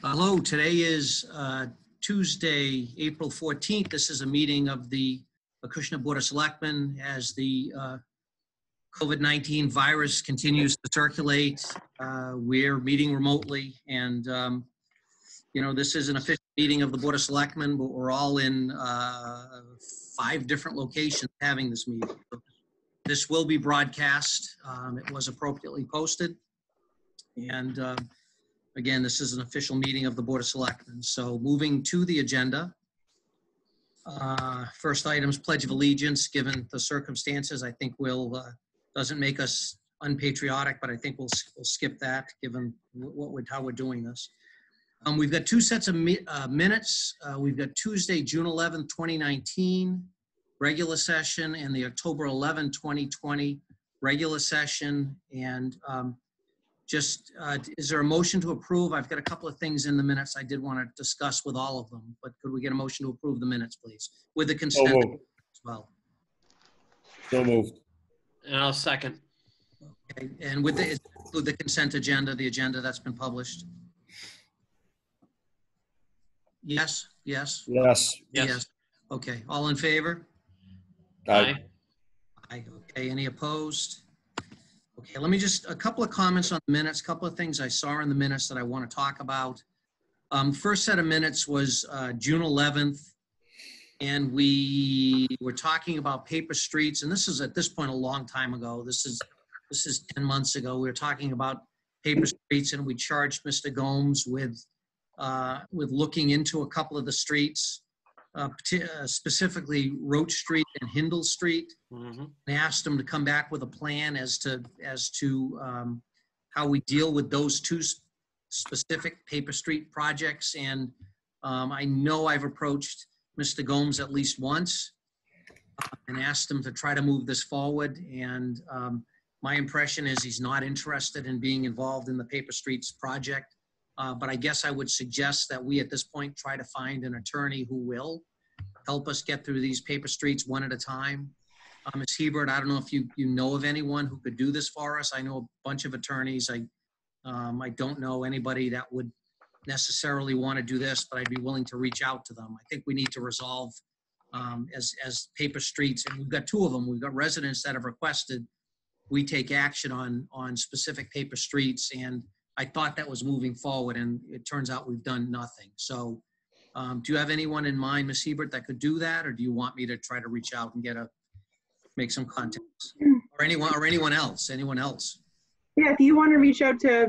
Hello, today is Tuesday, April 14th. This is a meeting of the Acushnet Board of Selectmen as the COVID-19 virus continues to circulate. We're meeting remotely and, this is an official meeting of the Board of Selectmen, but we're all in 5 different locations having this meeting. This will be broadcast. It was appropriately posted. And again, this is an official meeting of the Board of Selectmen. So moving to the agenda. First item is Pledge of Allegiance. Given the circumstances, I think doesn't make us unpatriotic, but I think we'll skip that given how we're doing this. We've got 2 sets of minutes. We've got Tuesday, June 11th, 2019, regular session, and the October 11, 2020 regular session. And is there a motion to approve? I've got a couple of things in the minutes I did want to discuss with all of them, but could we get a motion to approve the minutes, please? With the consent as well. So moved. And I'll second. Okay, and with the consent agenda, the agenda that's been published? Yes, yes? Yes. Yes. Okay, all in favor? Aye. Aye, okay, any opposed? Okay, let me a couple of comments on the minutes, a couple of things I saw in the minutes that I want to talk about. First set of minutes was June 11th, and we were talking about paper streets, and this is at this point a long time ago. This is 10 months ago. We were talking about paper streets, and we charged Mr. Gomes with looking into a couple of the streets, specifically Roach Street and Hindle Street. Mm-hmm. And asked him to come back with a plan as to how we deal with those 2 specific paper street projects. And I know I've approached Mr. Gomes at least once and asked him to try to move this forward. And my impression is he's not interested in being involved in the paper streets project. But I guess I would suggest that we at this point try to find an attorney who will help us get through these paper streets one at a time. Ms. Hebert, I don't know if you know of anyone who could do this for us. I know a bunch of attorneys. I don't know anybody that would necessarily want to do this, but I'd be willing to reach out to them. I think we need to resolve as paper streets, and we've got 2 of them. We've got residents that have requested we take action on specific paper streets, and I thought that was moving forward, and it turns out we've done nothing. So do you have anyone in mind, Ms. Hebert, that could do that, or do you want me to try to reach out and make some contacts, or anyone else? Yeah, if you want to reach out to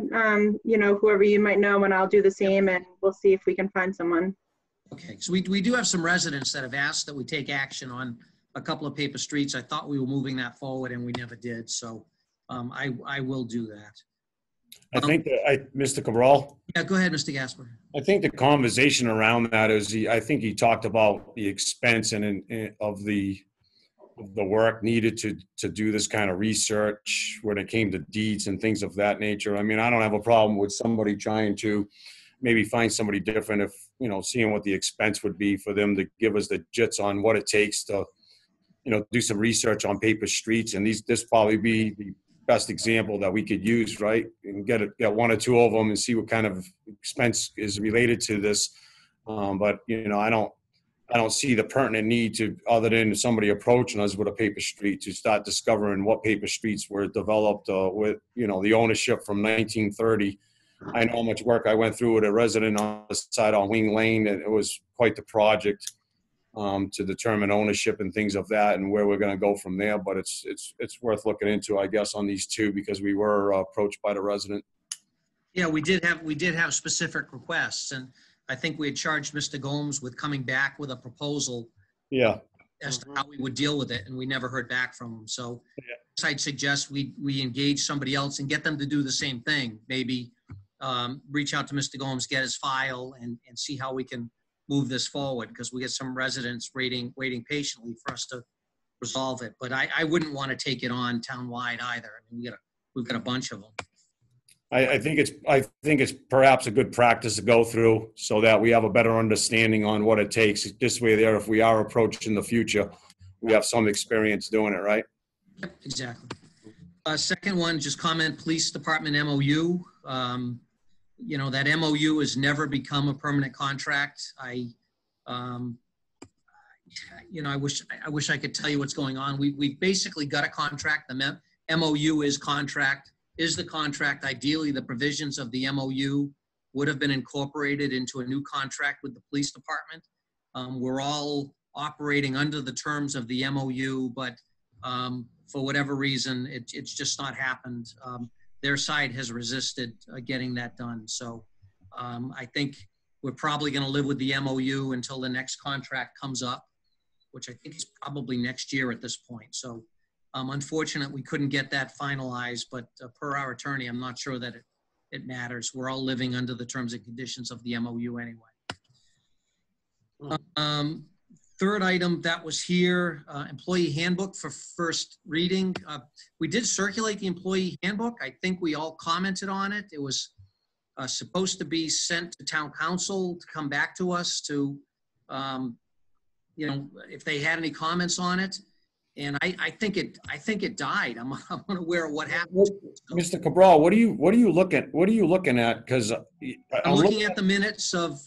whoever you might know, and I'll do the same, and we'll see if we can find someone. Okay, so we do have some residents that have asked that we take action on a couple of paper streets. I thought we were moving that forward, and we never did. So I will do that. I think that Mr. Cabral. Yeah, go ahead, Mr. Gasper. I think the conversation around that is I think he talked about the expense of the work needed to do this kind of research when it came to deeds and things of that nature. I mean, I don't have a problem with somebody trying to maybe find somebody different if, seeing what the expense would be for them to give us the jits on what it takes to, do some research on paper streets. And this probably be the best example that we could use, right? And get 1 or 2 of them and see what kind of expense is related to this. But, I don't see the pertinent need to, other than somebody approaching us with a paper street, to start discovering what paper streets were developed with, the ownership from 1930. I know how much work I went through with a resident on the side on Wing Lane, and it was quite the project. to determine ownership and things of that and where we're going to go from there. But it's worth looking into, I guess, on these two, because we were approached by the resident. Yeah, we did have specific requests, and I think we had charged Mr. Gomes with coming back with a proposal Yeah. as to how we would deal with it, and we never heard back from him. So I'd suggest we engage somebody else and get them to do the same thing. Maybe reach out to Mr. Gomes, get his file, and see how we can move this forward, because we get some residents waiting patiently for us to resolve it. But I wouldn't want to take it on townwide either. I mean, we've got a bunch of them. I think it's perhaps a good practice to go through so that we have a better understanding on what it takes. This way there, if we are approached in the future, we have some experience doing it, right? Yep, exactly. Second one, just comment, police department MOU. You know, that MOU has never become a permanent contract. You know, I wish I could tell you what's going on. We've basically got a contract. The MOU is the contract. Ideally, the provisions of the MOU would have been incorporated into a new contract with the police department. We're all operating under the terms of the MOU, but for whatever reason, it's just not happened. Their side has resisted getting that done. So I think we're probably going to live with the MOU until the next contract comes up, which I think is probably next year at this point. So unfortunately, we couldn't get that finalized, but per our attorney, I'm not sure that it matters. We're all living under the terms and conditions of the MOU anyway. Third item that was here, employee handbook for first reading. We did circulate the employee handbook. I think we all commented on it. It was supposed to be sent to town council to come back to us to, you know, if they had any comments on it. And I think it died. I'm unaware of what happened. Mr. Cabral, what are you looking at? Because I'm looking at the minutes of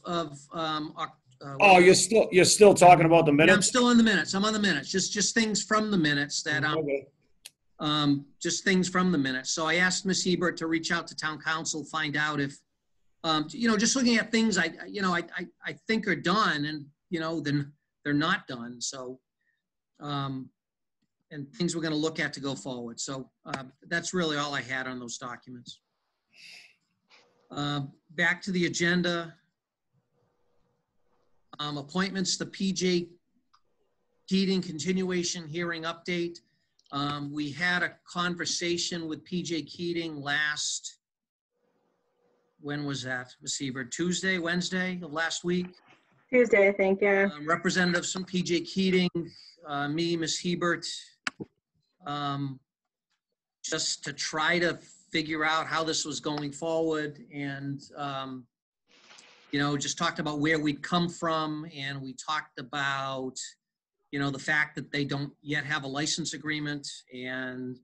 oh, you're still talking about the minutes? Yeah, I'm still in the minutes. I'm on the minutes. Just things from the minutes that Okay. just things from the minutes. So I asked Ms. Hebert to reach out to town council, find out if you know, just looking at things I think are done, and you know, then they're not done. So and things we're going to look at to go forward. So that's really all I had on those documents. Back to the agenda. Appointments, the PJ Keating continuation hearing update. We had a conversation with PJ Keating last, when was that, Ms. Hebert? Tuesday, Wednesday of last week? Tuesday, I think, yeah. Representatives from PJ Keating, me, Ms. Hebert, just to try to figure out how this was going forward, and you know, just talked about where we'd come from, and we talked about, you know, the fact that they don't yet have a license agreement and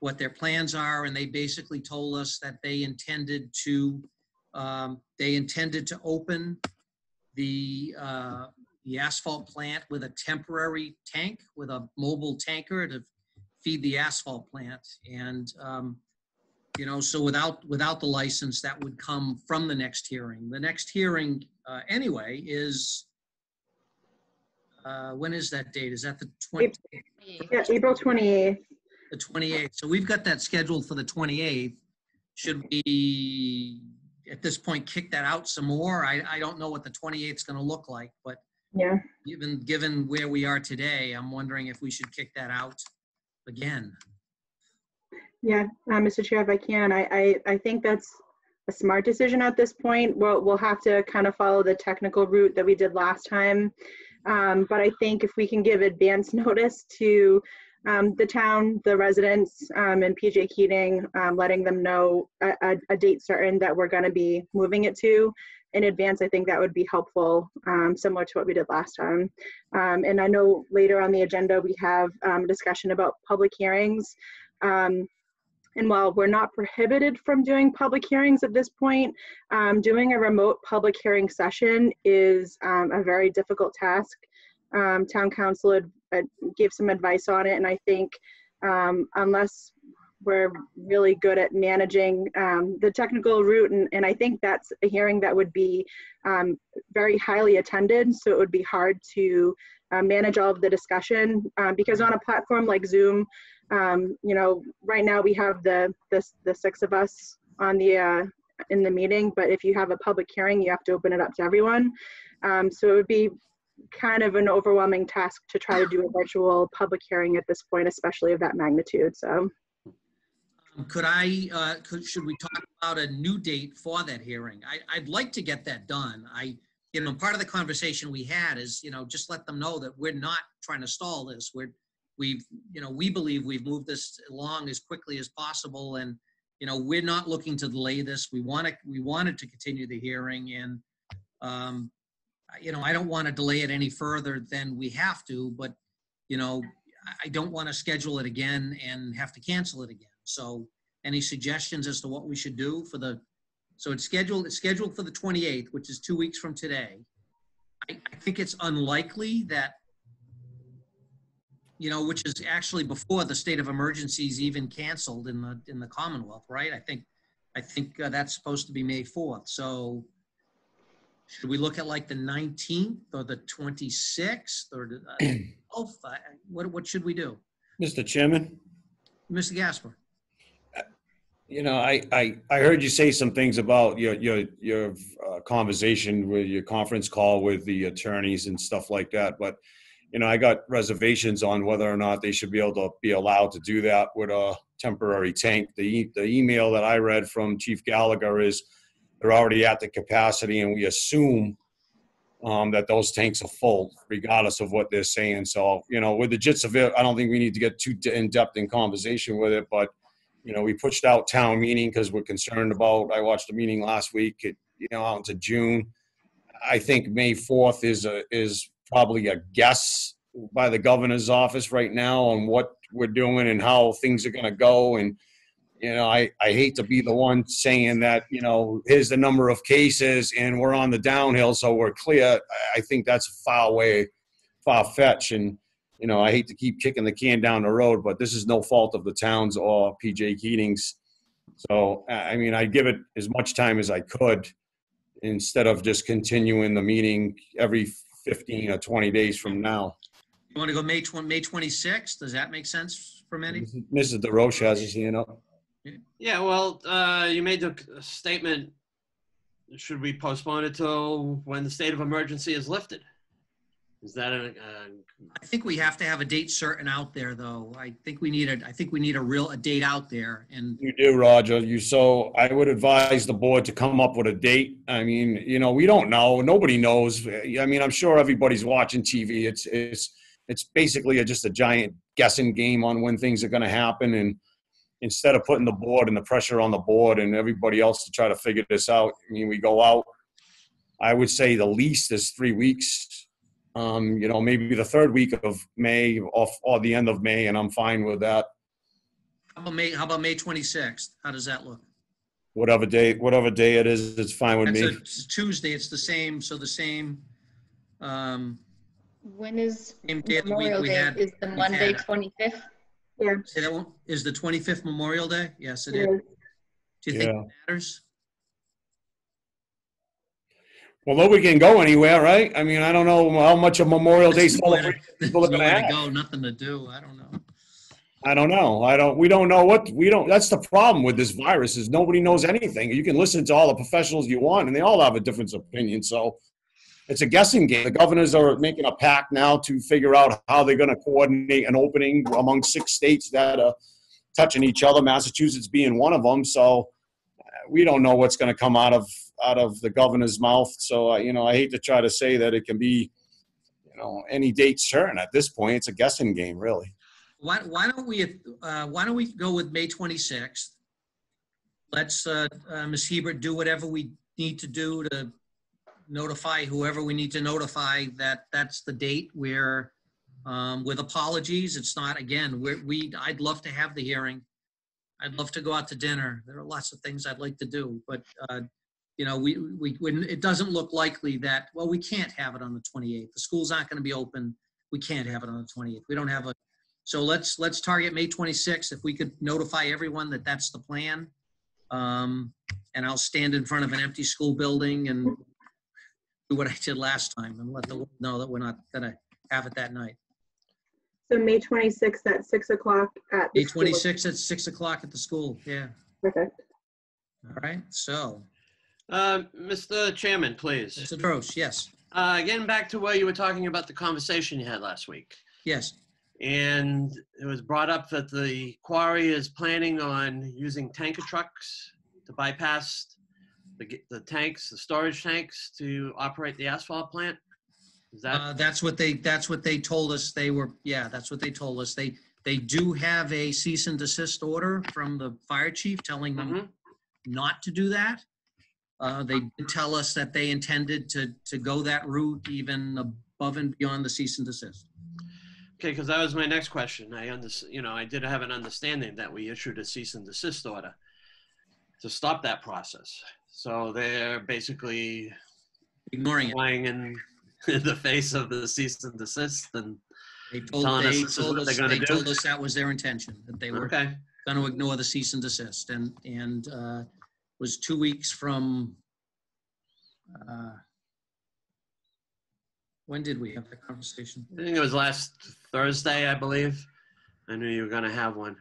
what their plans are, and they basically told us that they intended to open the asphalt plant with a temporary tank, with a mobile tanker to feed the asphalt plant. And you know, so without the license, that would come from the next hearing. The next hearing, anyway, is, when is that date? Is that the 20th? Yeah, April 28th. The 28th. So we've got that scheduled for the 28th. Should we, at this point, kick that out some more? I don't know what the 28th is going to look like, but Yeah. given where we are today, I'm wondering if we should kick that out again. Yeah, Mr. Chair, if I can, I think that's a smart decision at this point. We'll have to kind of follow the technical route that we did last time. But I think if we can give advance notice to the town, the residents, and PJ Keating, letting them know a date certain that we're going to be moving it to in advance, I think that would be helpful, similar to what we did last time. And I know later on the agenda we have a discussion about public hearings. And while we're not prohibited from doing public hearings at this point, doing a remote public hearing session is a very difficult task. Town council gave some advice on it, and I think unless we're really good at managing the technical route, and I think that's a hearing that would be very highly attended, so it would be hard to manage all of the discussion, because on a platform like Zoom, you know, right now we have the 6 of us on the in the meeting, but if you have a public hearing, you have to open it up to everyone. So it would be kind of an overwhelming task to try to do a virtual public hearing at this point, especially of that magnitude. So should we talk about a new date for that hearing? I'd like to get that done. You know, part of the conversation we had is, you know, just let them know that we're not trying to stall this. We believe we've moved this along as quickly as possible, and, you know, we're not looking to delay this. We wanted to continue the hearing, and, you know, I don't want to delay it any further than we have to, but, you know, I don't want to schedule it again and have to cancel it again. So any suggestions as to what we should do so it's scheduled for the 28th, which is 2 weeks from today. I think it's unlikely that, you know, which is actually before the state of emergency is even canceled in the Commonwealth, right? I think that's supposed to be May 4th. So should we look at like the 19th or the 26th or the 12th? What should we do? Mr. Chairman? Mr. Gasper? You know, I heard you say some things about your conversation with your conference call with the attorneys and stuff like that, but, you know, I got reservations on whether or not they should be able to be allowed to do that with a temporary tank. The email that I read from Chief Gallagher is they're already at the capacity, and we assume that those tanks are full, regardless of what they're saying. So, you know, with the gist of it, I don't think we need to get too in-depth in conversation with it, but, you know, we pushed out town meeting because we're concerned about, I watched the meeting last week, out into June. I think May 4th is probably a guess by the governor's office right now on what we're doing and how things are going to go. And, you know, I hate to be the one saying that, you know, here's the number of cases and we're on the downhill, so we're clear. I think that's far-fetched. And, you know, I hate to keep kicking the can down the road, but this is no fault of the towns or PJ Keating's. So, I mean, I'd give it as much time as I could instead of just continuing the meeting every 15 or 20 days from now. You want to go May 26th? Does that make sense for many? Mrs. DeRoche has his hand up. Yeah, well, you made the statement, should we postpone it till when the state of emergency is lifted? Is that I think we have to have a date certain out there, though. I think we need a date out there. And you do, Roger. So I would advise the board to come up with a date. I mean, you know, we don't know. Nobody knows. I mean, I'm sure everybody's watching TV. It's basically just a giant guessing game on when things are going to happen. And instead of putting the board and the pressure on the board and everybody else to try to figure this out, I mean, we go out. I would say the least is 3 weeks. You know, maybe the third week of May or the end of May, and I'm fine with that. How about May 26th? How does that look? Whatever day it is, it's fine with me. It's Tuesday. It's the same. So the same. When is Same day of the Memorial week we Day? had. Is the Monday 25th? yeah, Say that one. Is the 25th Memorial Day? Yes, it it is. is. Do you think Yeah. it matters? Well, nobody can go anywhere, right? I mean, I don't know how much a Memorial Day celebration people are going to Nowhere to have. go, nothing to do. I don't know. We don't know that's the problem with this virus is nobody knows anything. You can listen to all the professionals you want and they all have a different opinion. So it's a guessing game. The governors are making a pact now to figure out how they're going to coordinate an opening among 6 states that are touching each other, Massachusetts being one of them. So we don't know what's going to come out of the governor's mouth. So, you know, I hate to try to say that it can be, you know, any date certain at this point. It's a guessing game, really. Why don't we go with May 26th? Let's Ms. Hebert do whatever we need to do to notify whoever we need to notify that that's the date where, with apologies, it's not, again, I'd love to have the hearing. I'd love to go out to dinner. There are lots of things I'd like to do, but you know, it doesn't look likely that, well, we can't have it on the 28th. The schools aren't going to be open. We can't have it on the 28th. We don't have So let's target May 26th. If we could notify everyone that that's the plan. And I'll stand in front of an empty school building and do what I did last time and let the world know that we're not gonna have it that night. So May 26th at 6 o'clock at the May school. 26th at 6 o'clock at the school, yeah. Perfect. All right, so, Mr. Chairman, please. Mr. Drosh, yes, Getting back to where you were talking about the conversation you had last week. yes. And it was brought up that the quarry is planning on using tanker trucks to bypass the tanks, the storage tanks, to operate the asphalt plant. Is that That's what they told us. That's what they told us. They do have a cease and desist order from the fire chief telling them not to do that. They did tell us that they intended to go that route even above and beyond the cease and desist. okay? Because that was my next question. I did have an understanding that we issued a cease and desist order to stop that process. So they're basically Ignoring it. flying in the face of the cease and desist and They told telling us this is what they're gonna do? told us that was their intention, that they were okay. going to ignore the cease and desist. And was 2 weeks from, when did we have that conversation? I think it was last Thursday, I believe. I knew you were gonna have one.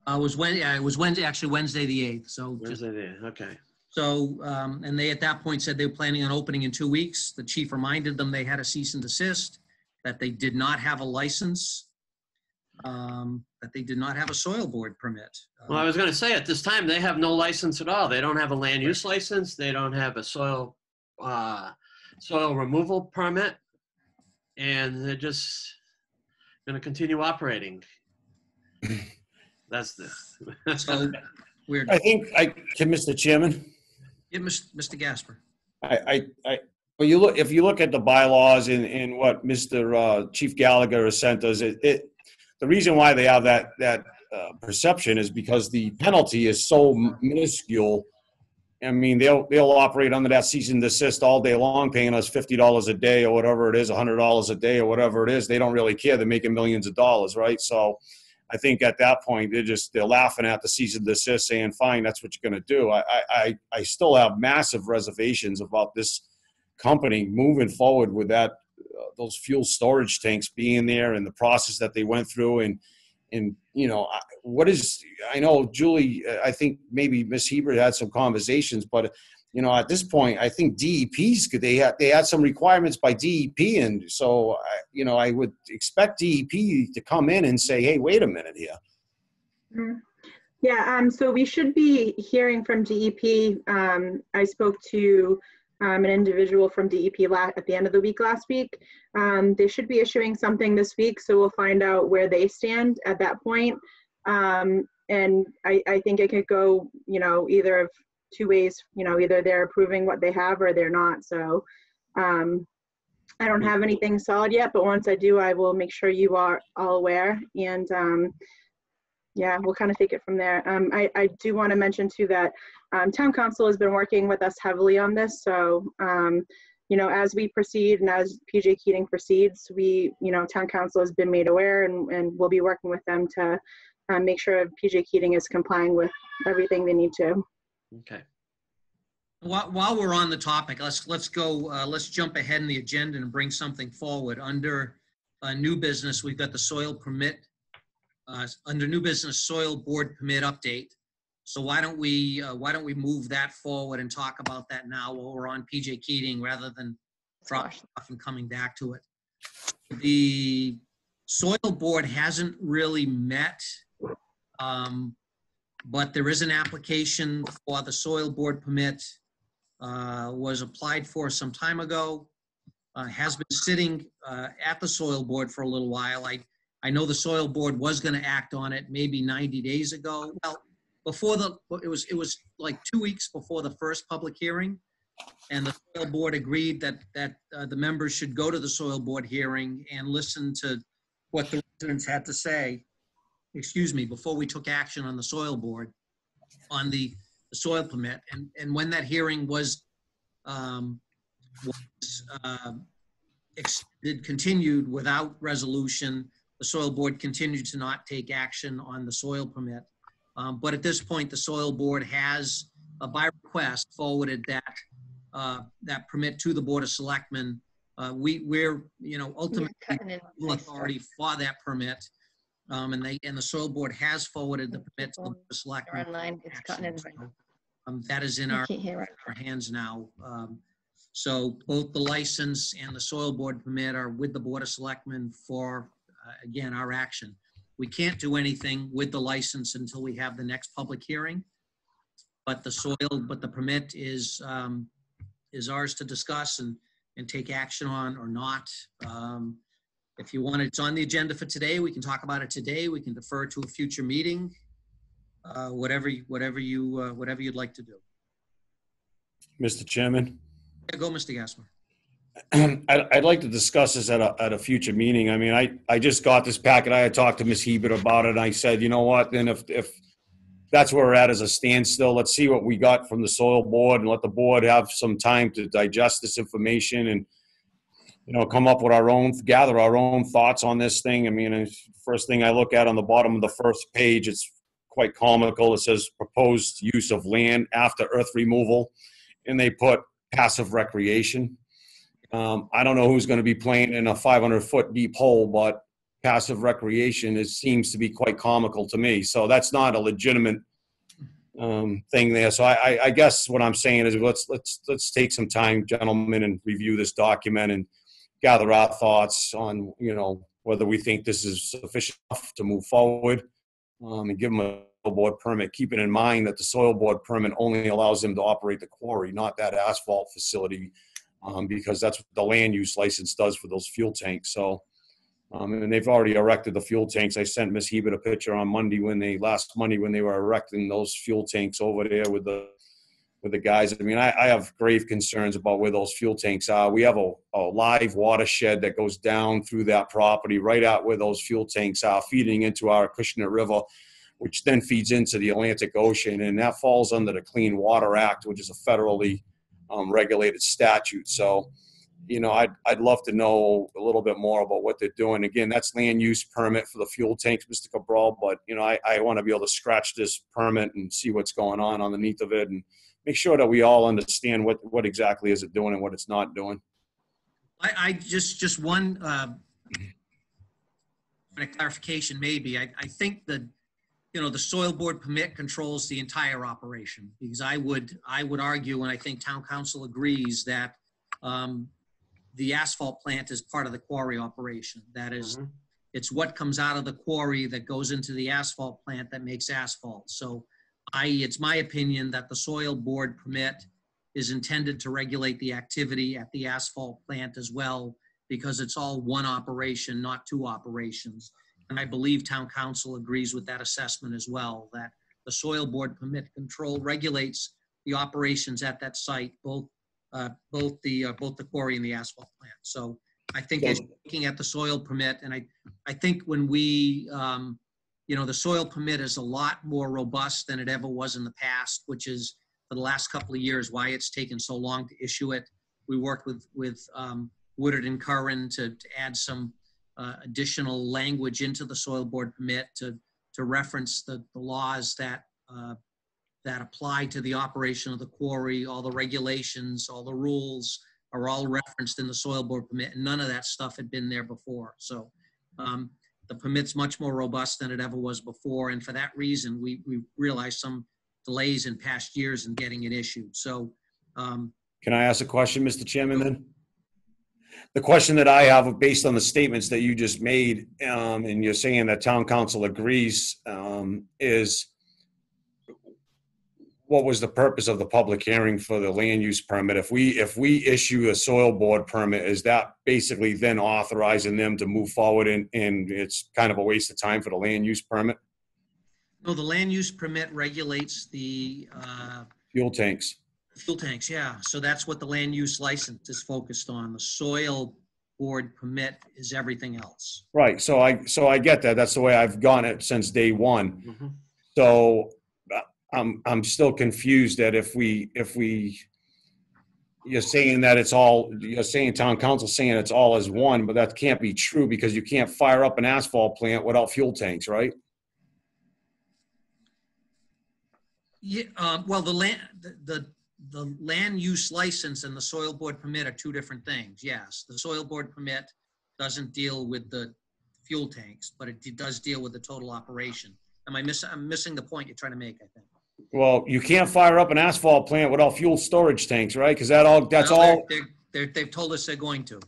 It was Wednesday, actually Wednesday the 8th. So just Wednesday there. Okay. So, and they at that point said they were planning on opening in 2 weeks. The chief reminded them they had a cease and desist, that they did not have a license, that they did not have a soil board permit. Well, I was going to say at this time, they have no license at all. They don't have a land use license. They don't have a soil removal permit. And they're just going to continue operating. That's the. So we're, I think Mr. Chairman, yeah, Mr. Gasper. Well, if you look at the bylaws and what Mr. Chief Gallagher has sent us, the reason why they have that perception is because the penalty is so minuscule. I mean, they'll operate under that cease and desist all day long, paying us $50 a day or whatever it is, $100 a day or whatever it is. They don't really care. They're making millions of dollars, right? So I think at that point, they're laughing at the cease and desist, saying, fine, that's what you're going to do. I still have massive reservations about this company moving forward with those fuel storage tanks being there and the process that they went through. And I know Julie, I think maybe Ms. Hebert had some conversations, but at this point, I think DEP's, they had some requirements by DEP. And so, I would expect DEP to come in and say, hey, wait a minute here. Mm-hmm. Yeah, so we should be hearing from DEP. I spoke to an individual from DEP at the end of the week last week. They should be issuing something this week, so we'll find out where they stand at that point. And I think it could go, either of two ways. Either they're approving what they have or they're not. So I don't have anything solid yet, but once I do, I will make sure you are all aware. And yeah, we'll kind of take it from there. I do want to mention too that town council has been working with us heavily on this. So, as we proceed and as PJ Keating proceeds, town council has been made aware, and we'll be working with them to make sure PJ Keating is complying with everything they need to. Okay. While we're on the topic, let's jump ahead in the agenda and bring something forward. Under new business, we've got the soil permit. Under new business, soil board permit update. So why don't we move that forward and talk about that now while we're on PJ Keating, rather than dropping off and coming back to it. The soil board hasn't really met, but there is an application for the soil board permit. Was applied for some time ago, has been sitting at the soil board for a little while. I know the soil board was going to act on it maybe 90 days ago. Well, it was like 2 weeks before the first public hearing, and the soil board agreed that the members should go to the soil board hearing and listen to what the residents had to say, before we took action on the soil board on the soil permit. And when that hearing was extended continued without resolution. The soil board continued to not take action on the soil permit. But at this point, the soil board has, by request, forwarded that permit to the Board of Selectmen. We're, ultimately cutting in the authority for that permit. And the soil board has forwarded the permit to the Board of Selectmen. online, it's cutting in. So, that is in I our can't hear it. hands now. So both the license and the soil board permit are with the Board of Selectmen for, again, our action. We can't do anything with the license until we have the next public hearing. But the permit is ours to discuss and take action on or not. If you want, it's on the agenda for today. We can talk about it today. We can defer to a future meeting. Whatever you'd like to do. Mr. Chairman, Yeah, go, Mr. Gaspar. I'd like to discuss this at a future meeting. I mean, I just got this packet. I had talked to Ms. Hebert about it, and I said, you know what, then if that's where we're at as a standstill, let's see what we got from the soil board and let the board have some time to digest this information and, come up with gather our own thoughts on this thing. I mean, first thing I look at on the bottom of the first page, it's quite comical. It says proposed use of land after earth removal, and they put passive recreation. I don't know who's going to be playing in a 500-foot deep hole, but passive recreation seems to be quite comical to me. So that's not a legitimate thing there. So I guess what I'm saying is let's take some time, gentlemen, and review this document and gather our thoughts on whether we think this is sufficient enough to move forward, and give them a soil board permit, keeping in mind that the soil board permit only allows them to operate the quarry, not that asphalt facility. Because that's what the land use license does for those fuel tanks. So, and they've already erected the fuel tanks. I sent Ms. Hebert a picture on Monday last Monday when they were erecting those fuel tanks over there with the guys. I mean, I have grave concerns about where those fuel tanks are. We have a live watershed that goes down through that property right out where those fuel tanks are, feeding into our Acushnet River, which then feeds into the Atlantic Ocean. And that falls under the Clean Water Act, which is a federally regulated statute. So, I'd love to know a little bit more about what they're doing. Again, that's land use permit for the fuel tanks, Mr. Cabral, but, I want to be able to scratch this permit and see what's going on underneath of it and make sure that we all understand what exactly is it doing and what it's not doing. I just one clarification maybe. I think that the soil board permit controls the entire operation, because I would argue, and I think town council agrees, that the asphalt plant is part of the quarry operation. That is, it's what comes out of the quarry that goes into the asphalt plant that makes asphalt. So it's my opinion that the soil board permit is intended to regulate the activity at the asphalt plant as well, because it's all one operation, not two operations. And I believe town council agrees with that assessment as well, that the soil board permit control regulates the operations at that site, both the quarry and the asphalt plant. So I think as looking at the soil permit, and I think when we, the soil permit is a lot more robust than it ever was in the past, which is for the last couple of years why it's taken so long to issue it. We worked with Woodard and Curran to add some additional language into the soil board permit to reference the laws that apply to the operation of the quarry. All the regulations, all the rules are all referenced in the soil board permit, and none of that stuff had been there before. So the permit's much more robust than it ever was before, and for that reason, we realized some delays in past years in getting it issued. So can I ask a question, Mr. Chairman, then? The question that I have, based on the statements that you just made, and you're saying that town council agrees, is what was the purpose of the public hearing for the land use permit? If we issue a soil board permit, is that basically then authorizing them to move forward and it's kind of a waste of time for the land use permit? No, the land use permit regulates the fuel tanks. Fuel tanks, yeah. So that's what the land use license is focused on. The soil board permit is everything else. Right. So I get that. That's the way I've gone it since day one. Mm-hmm. So I'm still confused that if we you're saying that it's all, you're saying town council saying it's all as one, but that can't be true because you can't fire up an asphalt plant without fuel tanks, right? Yeah, well, the land use license and the soil board permit are two different things. Yes, the soil board permit doesn't deal with the fuel tanks, but it does deal with the total operation. I'm missing the point you're trying to make, I think. Well, you can't fire up an asphalt plant without fuel storage tanks, right? Because that's Well, all. They've told us they're going to.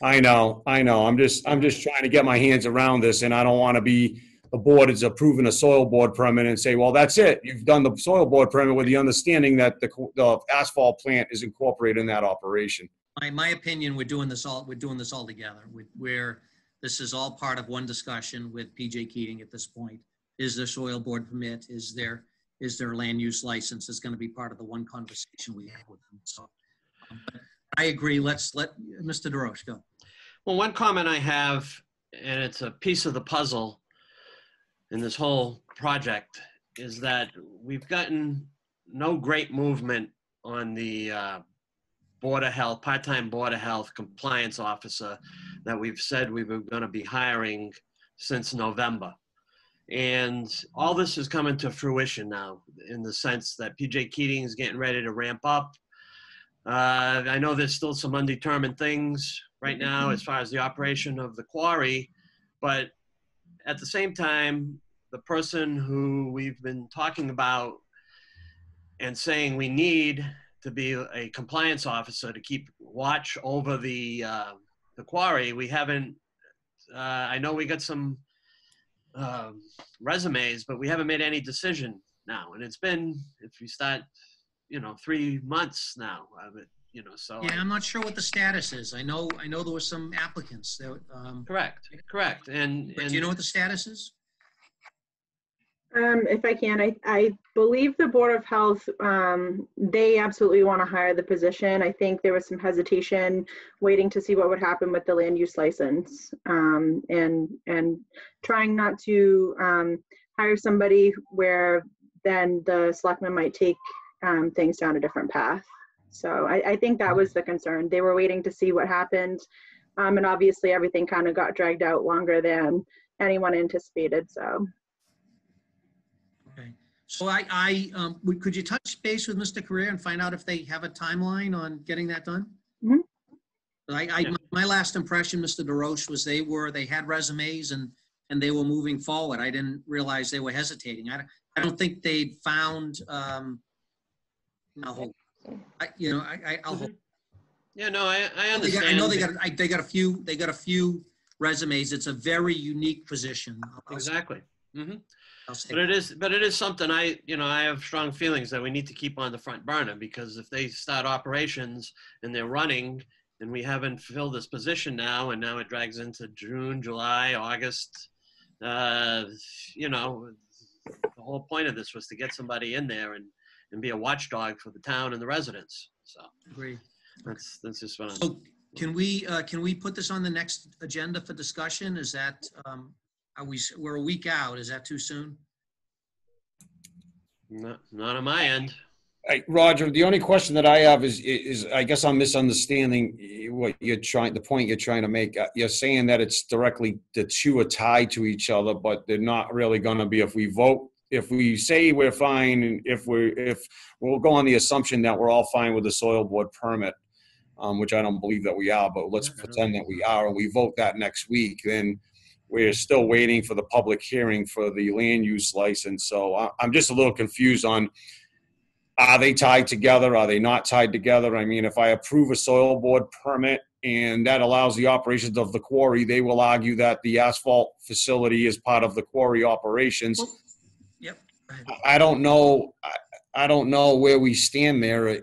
I know. I'm just trying to get my hands around this, and I don't want to be, the board is approving a soil board permit and say, well, that's it. You've done the soil board permit with the understanding that the asphalt plant is incorporated in that operation. My opinion, we're doing this all together. This is all part of one discussion with PJ Keating at this point. Is there soil board permit? Is there land use license? Is going to be part of the one conversation we have with them. So I agree. Let's let Mr. DeRoche go. Well, one comment I have, and it's a piece of the puzzle in this whole project, is that we've gotten no great movement on the Board of Health, part-time Board of Health compliance officer that we've said we were going to be hiring since November. And all this is coming to fruition now in the sense that PJ Keating is getting ready to ramp up. I know there's still some undetermined things right now as far as the operation of the quarry, but at the same time, the person who we've been talking about and saying we need to be a compliance officer to keep watch over the quarry, we haven't, I know we got some resumes, but we haven't made any decision now. And it's been, if you start, 3 months now of it, so. Yeah, I'm not sure what the status is. I know there were some applicants that. Correct. And Do you know what the status is? If I can, I believe the Board of Health, they absolutely want to hire the position. I think there was some hesitation waiting to see what would happen with the land use license, and trying not to hire somebody where then the selectmen might take things down a different path. So I think that was the concern. They were waiting to see what happened. And obviously everything kind of got dragged out longer than anyone anticipated, so. Okay. So could you touch base with Mr. Carrere and find out if they have a timeline on getting that done? Mm-hmm. My last impression, Mr. DeRoche, was they had resumes and they were moving forward. I didn't realize they were hesitating. I don't think they'd found, I'll hold. I'll hold. Yeah, no, I understand. I know they got a few resumes. It's a very unique position. Exactly. Mm-hmm. But it is something I have strong feelings that we need to keep on the front burner, because if they start operations and they're running and we haven't filled this position now, and now it drags into June, July, August, the whole point of this was to get somebody in there and be a watchdog for the town and the residents. So agree. That's just what I'm. So can we put this on the next agenda for discussion? Is that we're a week out? Is that too soon? Not on my end. Hey, Roger, the only question that I have is I guess I'm misunderstanding the point you're trying to make. You're saying that it's directly, the two are tied to each other, but they're not really going to be. If we say we're fine, and if we'll go on the assumption that we're all fine with the soil board permit, which I don't believe that we are, but let's pretend that we are, and we vote that next week, then we're still waiting for the public hearing for the land use license. So I'm just a little confused on, are they tied together? Are they not tied together? I mean, if I approve a soil board permit and that allows the operations of the quarry, they will argue that the asphalt facility is part of the quarry operations. Yep. I don't know. I don't know where we stand there.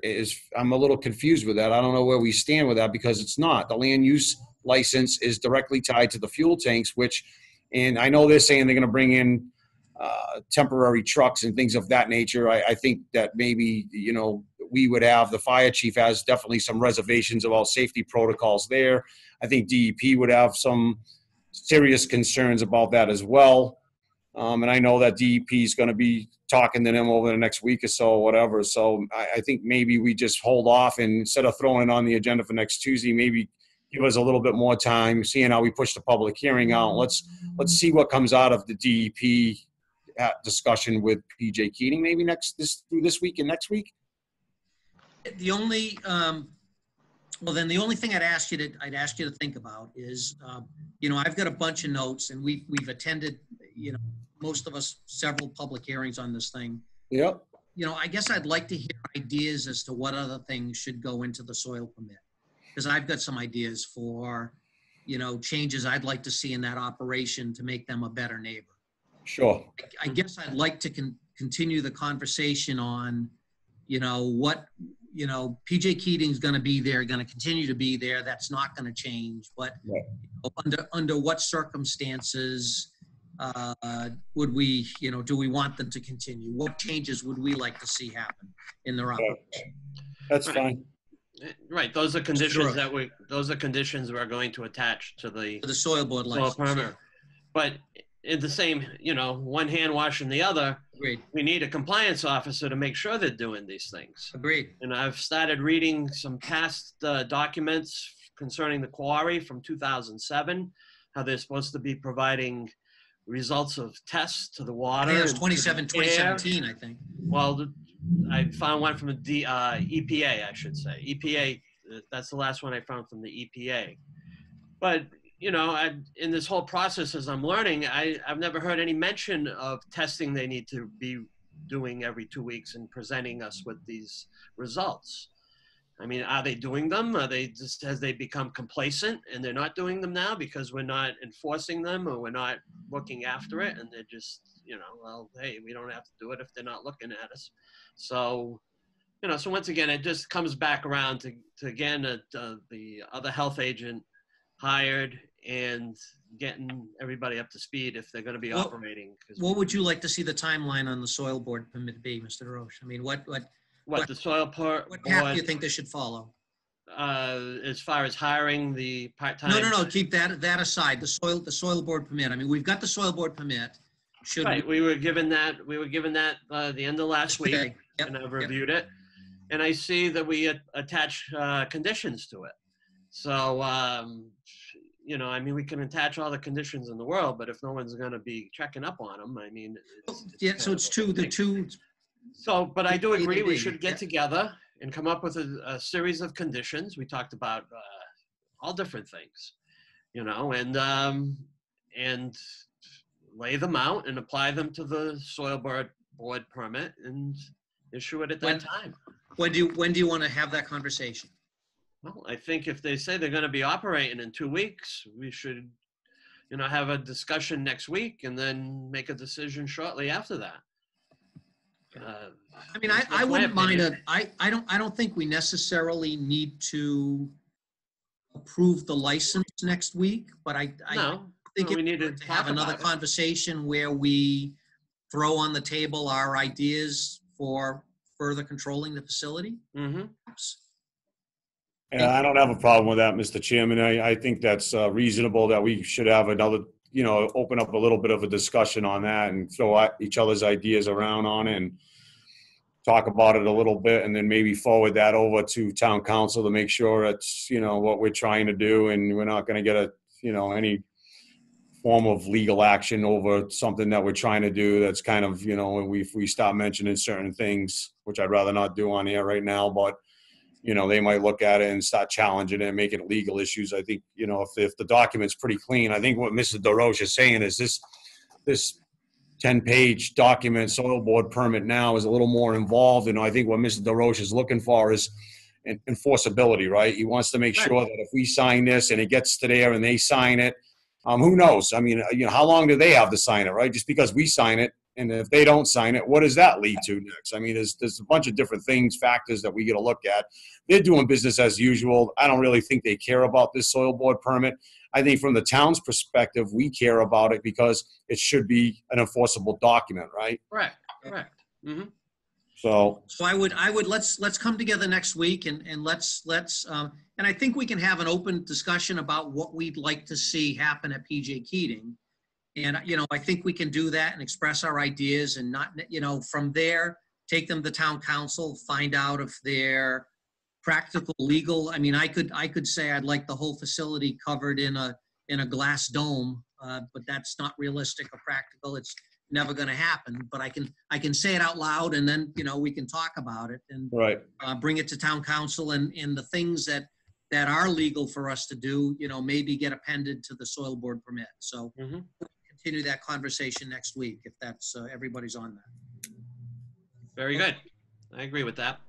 I'm a little confused with that. I don't know where we stand with that, because it's not. The land use license is directly tied to the fuel tanks, and I know they're saying they're going to bring in temporary trucks and things of that nature. I think that maybe, we would have, the fire chief has definitely some reservations about safety protocols there. I think DEP would have some serious concerns about that as well. And I know that DEP is going to be talking to them over the next week or so, or whatever. So I think maybe we just hold off, and instead of throwing it on the agenda for next Tuesday, maybe give us a little bit more time, seeing how we push the public hearing out. Let's see what comes out of the DEP discussion with PJ Keating, maybe through this week and next week. The only, well, then the only thing I'd ask you to think about is, you know, I've got a bunch of notes, and we've attended, you know, most of us, several public hearings on this thing. Yep. You know, I guess I'd like to hear ideas as to what other things should go into the soil permit. Because I've got some ideas for, you know, changes I'd like to see in that operation to make them a better neighbor. Sure. I guess I'd like to continue the conversation on, you know, what, you know, PJ Keating's going to be there, going to continue to be there. That's not going to change. But Right. you know, under what circumstances would we, you know, do we want them to continue? What changes would we like to see happen in their operation? That's Right. fine. Right, those are conditions Sure. those are conditions we're going to attach to the For the soil board soil license. permit. But in the same, you know, one hand washing the other, Agreed. we need a compliance officer to make sure they're doing these things. Agreed. And I've started reading some past documents concerning the quarry from 2007, how they're supposed to be providing results of tests to the I water. think it was and to the air. 2017, I think. Well, I found one from the EPA, I should say. EPA, that's the last one I found from the EPA. But, you know, in this whole process, as I'm learning, I've never heard any mention of testing they need to be doing every 2 weeks and presenting us with these results. I mean, are they doing them? Are they just, has they become complacent and they're not doing them now because we're not enforcing them or we're not looking after it, and they're just, you know, well, hey, we don't have to do it if they're not looking at us. So, you know, so once again, it just comes back around to again, the other health agent hired and getting everybody up to speed if they're going to be operating. What would you like to see the timeline on the soil board permit be, Mr. DeRoche? I mean, what the soil path do you think they should follow? As far as hiring the part-time. No. Keep that aside. The soil board permit. I mean, we've got the soil board permit. Right. We were given that the end of last week, Yep, and I've reviewed it, and I see that we attach conditions to it. So, you know, I mean, we can attach all the conditions in the world, but if no one's going to be checking up on them, I mean, So it's the two. So, but I do agree we B, should get together and come up with a series of conditions. We talked about all different things, you know, and lay them out and apply them to the soil board permit and issue it at that time. When do you want to have that conversation? Well, I think if they say they're going to be operating in 2 weeks, we should, you know, have a discussion next week and then make a decision shortly after that. I mean, I wouldn't mind I don't think we necessarily need to approve the license next week, but I think we need to to have another conversation where we throw on the table our ideas for further controlling the facility. Mm-hmm. Yeah, I don't have a problem with that, Mr. Chairman. I think that's reasonable that we should have another, you know, open up a little bit of a discussion on that and throw each other's ideas around on it and talk about it a little bit, and then maybe forward that over to town council to make sure it's, you know, what we're trying to do, and we're not going to get any form of legal action over something that we're trying to do that's kind of, you know, if we start mentioning certain things, which I'd rather not do on here right now, but, you know, they might look at it and start challenging it and making it legal issues. I think, you know, if the document's pretty clean, I think what Mrs. DeRoche is saying is this 10-page document, soil board permit now is a little more involved. And I think what Mr. DeRoche is looking for is enforceability, right? He wants to make sure that if we sign this and it gets to there and they sign it, who knows? I mean, you know, how long do they have to sign it, right? Just because we sign it, and if they don't sign it, what does that lead to next? I mean, there's a bunch of different factors that we get to look at. They're doing business as usual. I don't really think they care about this soil board permit. I think from the town's perspective, we care about it because it should be an enforceable document, right? Correct. Mm-hmm. So I would let's come together next week and let's and I think we can have an open discussion about what we'd like to see happen at PJ Keating. And, I think we can do that and express our ideas and not, from there, take them to town council, find out if they're practical, legal. I mean, I could say I'd like the whole facility covered in a glass dome, but that's not realistic or practical. It's never going to happen. But I can say it out loud, and then we can talk about it and Right. bring it to town council, and the things that are legal for us to do, maybe get appended to the soil board permit. So Mhm. we'll continue that conversation next week if that's everybody's on that. Very good. I agree with that.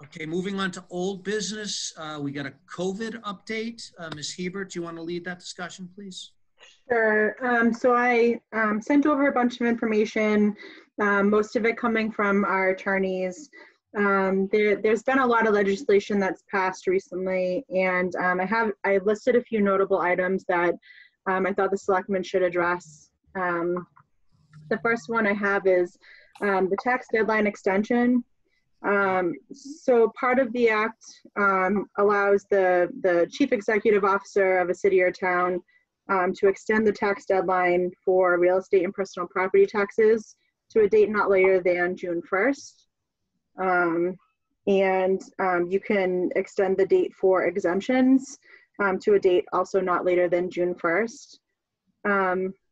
Okay, moving on to old business. We got a COVID update. Ms. Hebert, do you want to lead that discussion, please? Sure. So I sent over a bunch of information, most of it coming from our attorneys. There's been a lot of legislation that's passed recently, and I listed a few notable items that I thought the selectmen should address. The first one I have is the tax deadline extension. So part of the act allows the chief executive officer of a city or town to extend the tax deadline for real estate and personal property taxes to a date not later than June 1st. You can extend the date for exemptions to a date also not later than June 1st.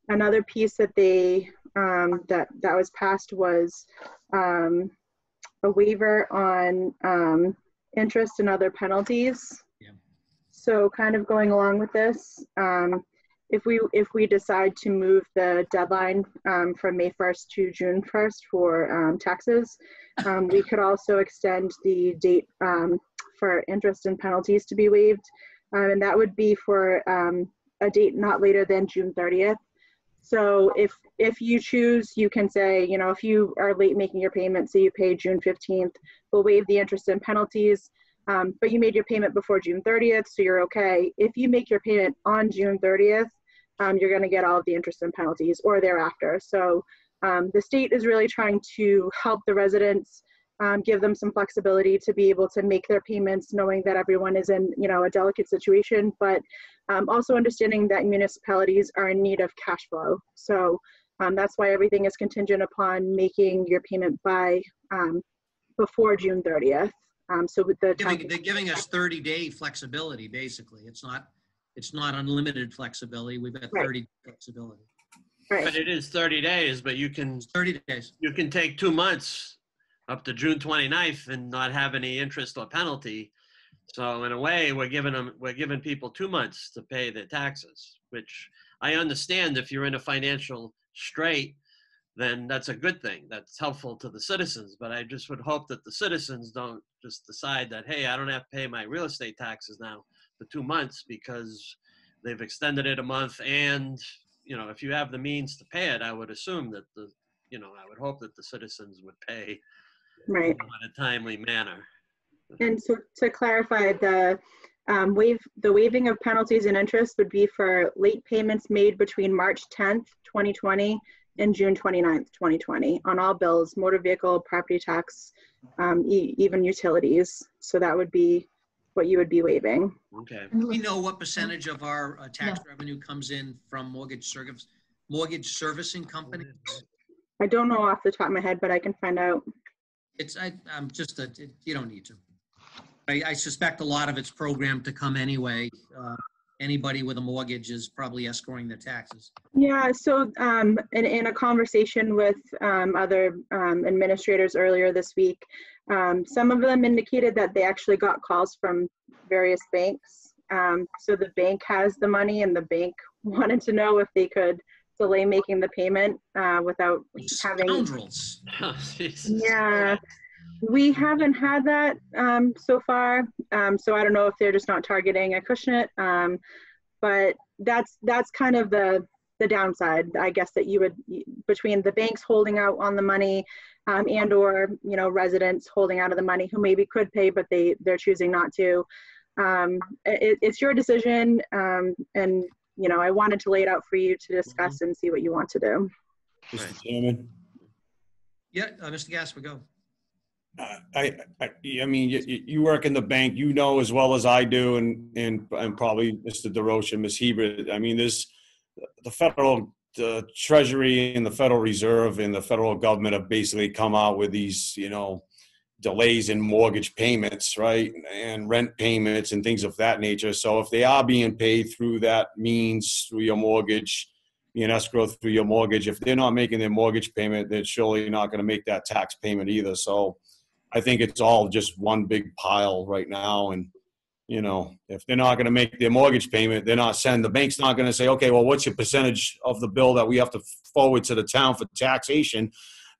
Another piece that that was passed was a waiver on interest and other penalties. Yeah. So kind of going along with this, if we decide to move the deadline from May 1st to June 1st for taxes, we could also extend the date for interest and penalties to be waived, and that would be for a date not later than June 30th. So if you choose, you can say, if you are late making your payment, say you pay June 15th, we'll waive the interest and penalties, but you made your payment before June 30th, so you're okay. If you make your payment on June 30th, you're going to get all of the interest and penalties or thereafter. So the state is really trying to help the residents, give them some flexibility to be able to make their payments, knowing that everyone is in, a delicate situation, but also understanding that municipalities are in need of cash flow. So that's why everything is contingent upon making your payment by before June 30th. So with the They're giving us 30-day flexibility, basically. It's not unlimited flexibility. We've got 30 flexibility. right. But it is 30 days, but you can 30 days. take 2 months up to June 29th and not have any interest or penalty. So in a way, we're giving people 2 months to pay their taxes, which I understand if you're in a financial strait, then that's a good thing. That's helpful to the citizens. But I just would hope that the citizens don't just decide that, hey, I don't have to pay my real estate taxes now for 2 months because they've extended it a month. And, if you have the means to pay it, I would assume that I would hope that the citizens would pay Right. in a timely manner. And so to clarify, the waiving of penalties and interest would be for late payments made between March 10th, 2020 and June 29th, 2020 on all bills, motor vehicle, property tax, even utilities. So that would be what you would be waiving. Okay. Do we know what percentage of our tax revenue comes in from mortgage servicing companies? I don't know off the top of my head, but I can find out. You don't need to. I suspect a lot of it's programmed to come anyway. Anybody with a mortgage is probably escrowing their taxes. Yeah, so in a conversation with other administrators earlier this week, some of them indicated that they actually got calls from various banks. So the bank has the money and the bank wanted to know if they could delay making the payment without having... Scoundrels. Oh, Jesus. Yeah. We haven't had that so far, so I don't know if they're just not targeting Acushnet, but that's kind of the downside, I guess, that you would, between the banks holding out on the money and or residents holding out of the money who maybe could pay but they're choosing not to. It's your decision, and I wanted to lay it out for you to discuss and see what you want to do. Mr. Chairman? Yeah, Mr. Gasper, go. I mean, you work in the bank, as well as I do, and probably Mr. DeRoche and Ms. Hebert. I mean, the the Treasury and the Federal Reserve and the federal government have basically come out with these, delays in mortgage payments, right? And rent payments and things of that nature. So if they are being paid through that means, through your mortgage, being escrow through your mortgage, if they're not making their mortgage payment, they're surely not going to make that tax payment either. So I think it's all just one big pile right now. And, if they're not going to make their mortgage payment, the bank's not going to say, okay, well, what's your percentage of the bill that we have to forward to the town for taxation?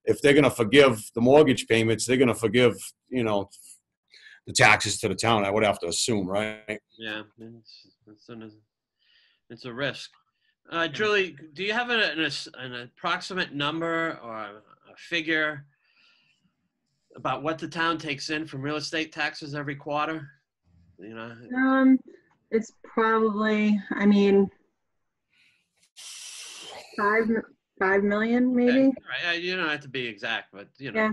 If they're going to forgive the mortgage payments, they're going to forgive, the taxes to the town, I would have to assume, right? Yeah, it's a risk. Julie, do you have an approximate number or a figure about what the town takes in from real estate taxes every quarter? It's probably, 5 million maybe. Okay. Right. You don't have to be exact, but Yeah.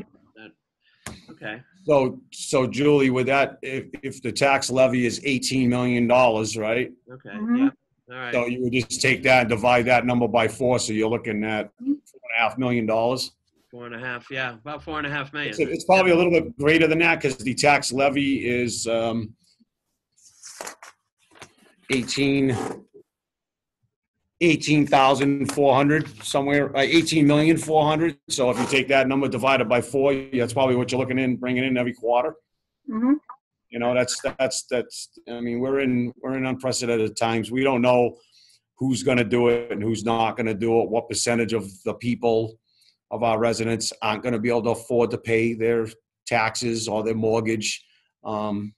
Okay. So Julie, with that, if the tax levy is $18 million, right? Okay. Mhm. Yeah. All right. So you would just take that and divide that number by 4. So you're looking at $4.5 million. 4.5. Yeah. About 4.5 million. It's probably a little bit greater than that because the tax levy is 18,400 somewhere, 18,400,000. So if you take that number divided by 4, that's probably what you're bringing in every quarter. Mhm. We're in unprecedented times. We don't know who's going to do it and who's not going to do it. What percentage of the people, of our residents, aren't going to be able to afford to pay their taxes or their mortgage. I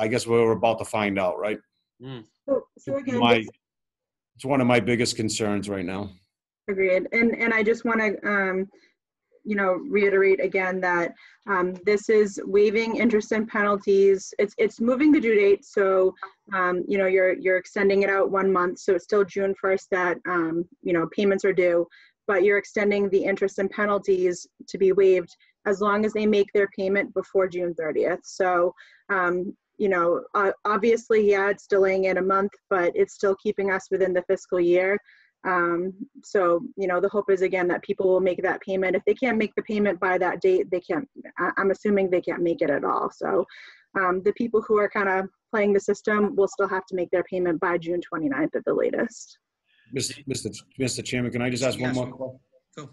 guess we're about to find out, right? Mm. So again, It's one of my biggest concerns right now. agreed. And I just want to, reiterate again that this is waiving interest and penalties. It's moving the due date. So, you're extending it out 1 month. So it's still June 1st that, payments are due, but you're extending the interest and penalties to be waived as long as they make their payment before June 30th. So, obviously, yeah, it's delaying it a month, but it's still keeping us within the fiscal year. So, the hope is, again, that people will make that payment. If they can't make the payment by that date, I'm assuming they can't make it at all. So, the people who are kind of playing the system will still have to make their payment by June 29th at the latest. Mr. Chairman, can I just ask one more question? Go.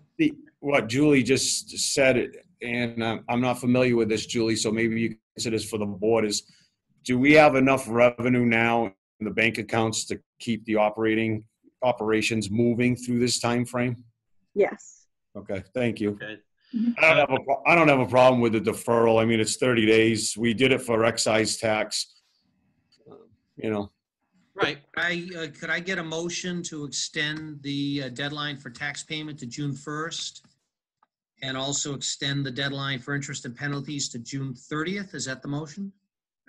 What Julie just said, and I'm not familiar with this, Julie, so maybe you consider this for the board, is do we have enough revenue now in the bank accounts to keep the operations moving through this time frame? Yes. Okay, thank you. Okay. I don't have a problem with the deferral. It's 30 days. We did it for excise tax. Right. Could I get a motion to extend the deadline for tax payment to June 1st? And also extend the deadline for interest and penalties to June 30th? Is that the motion?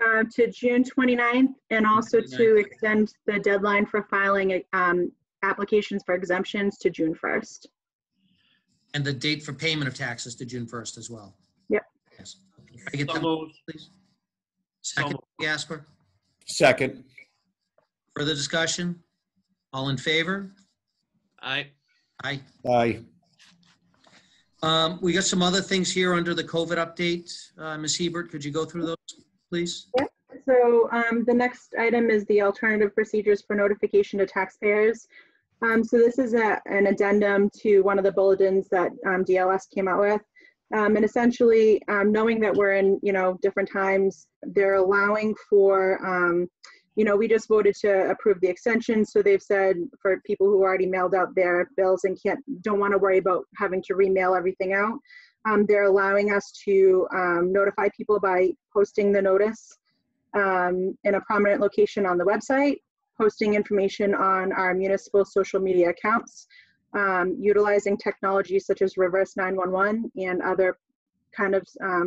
To June 29th, and also to extend the deadline for filing applications for exemptions to June 1st. And the date for payment of taxes to June 1st as well? Yep. Yes. Can I get So that, moved. please? Second, moved. Gasper? Second. Further discussion? All in favor? Aye. Aye. Aye. We got some other things here under the COVID update. Ms. Hebert, could you go through those, please? Yep. So the next item is the alternative procedures for notification to taxpayers. So this is an addendum to one of the bulletins that DLS came out with. And essentially, knowing that we're in, different times, they're allowing for, we just voted to approve the extension. So they've said for people who already mailed out their bills and don't want to worry about having to remail everything out, they're allowing us to notify people by posting the notice in a prominent location on the website, posting information on our municipal social media accounts, utilizing technology such as reverse 911 and other kind of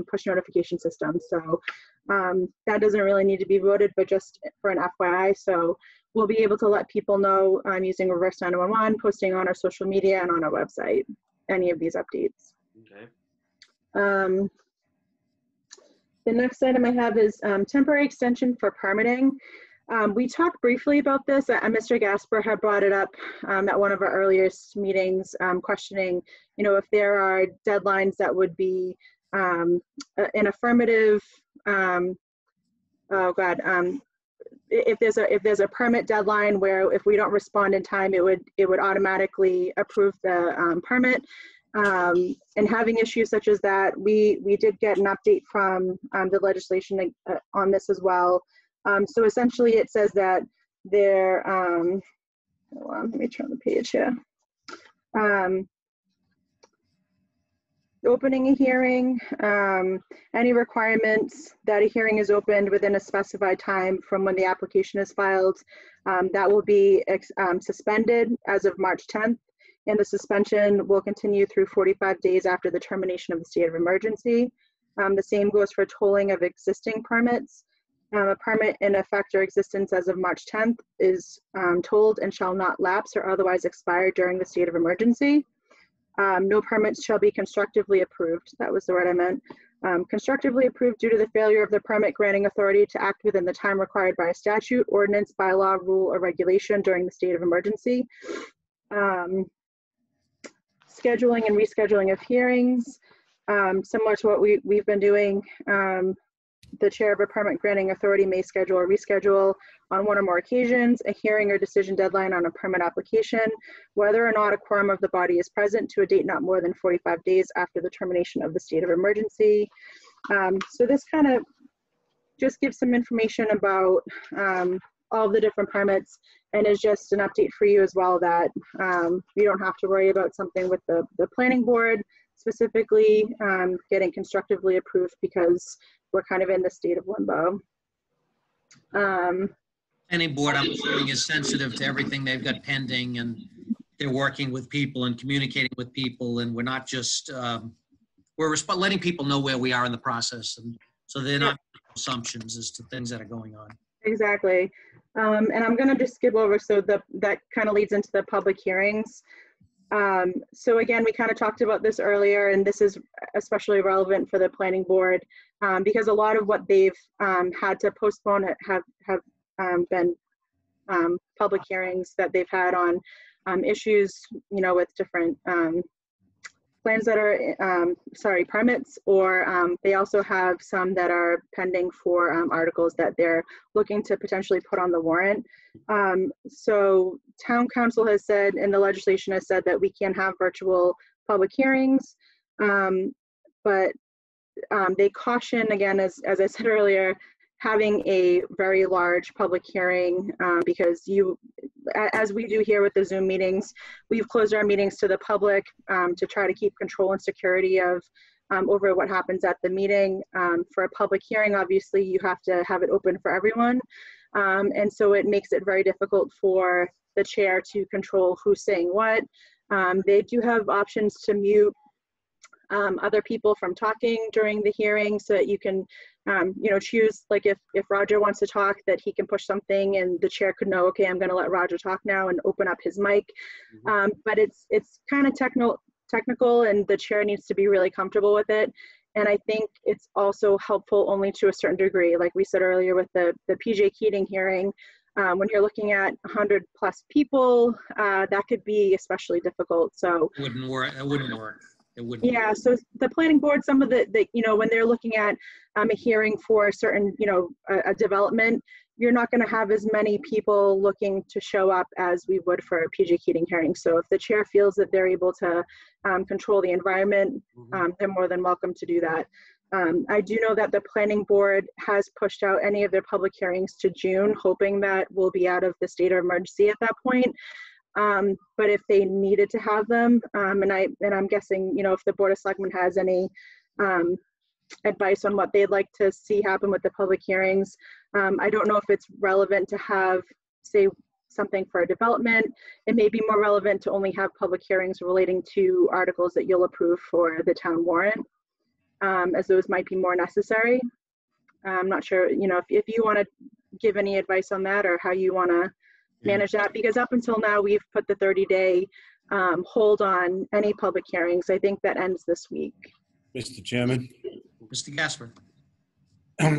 push notification systems. So that doesn't really need to be voted, but just for an FYI. So we'll be able to let people know using reverse 911, posting on our social media and on our website, any of these updates. Okay. The next item I have is temporary extension for permitting. We talked briefly about this. Mr. Gasper had brought it up at one of our earliest meetings, questioning, if there are deadlines that would be an affirmative. If there's a permit deadline where if we don't respond in time, it would automatically approve the permit. And having issues such as that, we did get an update from the legislation on this as well. So essentially it says that there, hold on, let me turn the page here. Opening a hearing, any requirements that a hearing is opened within a specified time from when the application is filed, that will be suspended as of March 10th. And the suspension will continue through 45 days after the termination of the state of emergency. The same goes for tolling of existing permits. A permit in effect or existence as of March 10th is tolled and shall not lapse or otherwise expire during the state of emergency. No permits shall be constructively approved. That was the word I meant. Constructively approved due to the failure of the permit granting authority to act within the time required by a statute, ordinance, bylaw, rule, or regulation during the state of emergency. Scheduling and rescheduling of hearings, similar to what we've been doing. The chair of a permit granting authority may schedule or reschedule on one or more occasions a hearing or decision deadline on a permit application, whether or not a quorum of the body is present, to a date not more than 45 days after the termination of the state of emergency. So this kind of just gives some information about all of the different permits, and is just an update for you as well that you don't have to worry about something with the planning board specifically getting constructively approved, because we're kind of in the state of limbo. Any board, I'm assuming, is sensitive to everything they've got pending, and they're working with people and communicating with people, and we're not just, we're letting people know where we are in the process, and so they're not assumptions as to things that are going on. Exactly. And I'm gonna just skip over, so that kind of leads into the public hearings. So again, we kind of talked about this earlier, and this is especially relevant for the planning board because a lot of what they've had to postpone have been public hearings that they've had on issues, with different plans that are, permits, or they also have some that are pending for articles that they're looking to potentially put on the warrant. So town council has said, and the legislation has said, that we can have virtual public hearings, but they caution, again, as I said earlier, having a very large public hearing because as we do here with the Zoom meetings, we've closed our meetings to the public to try to keep control and security of over what happens at the meeting. For a public hearing, obviously, you have to have it open for everyone. And so it makes it very difficult for the chair to control who's saying what. They do have options to mute other people from talking during the hearing, so that you can choose, like if Roger wants to talk, that he can push something and the chair could know, okay, I'm going to let Roger talk now, and open up his mic. But it's kind of technical, and the chair needs to be really comfortable with it. And I think it's also helpful only to a certain degree. Like we said earlier with the PJ Keating hearing, when you're looking at 100+ people, that could be especially difficult. So It wouldn't work. It wouldn't work. It wouldn't. Yeah, so the planning board, some of the when they're looking at a hearing for a certain, a development, you're not going to have as many people looking to show up as we would for a PJ Keating hearing. So if the chair feels that they're able to control the environment, they're more than welcome to do that. I do know that the planning board has pushed out any of their public hearings to June, hoping that we'll be out of the state of emergency at that point. But if they needed to have them, and I'm guessing, if the Board of Selectmen has any advice on what they'd like to see happen with the public hearings, I don't know if it's relevant to have, say, something for a development. It may be more relevant to only have public hearings relating to articles that you'll approve for the town warrant, as those might be more necessary. I'm not sure, if you want to give any advice on that, or how you want to manage that, because up until now we've put the 30-day hold on any public hearings. I think that ends this week. Mr. Chairman. Mr. Gasper.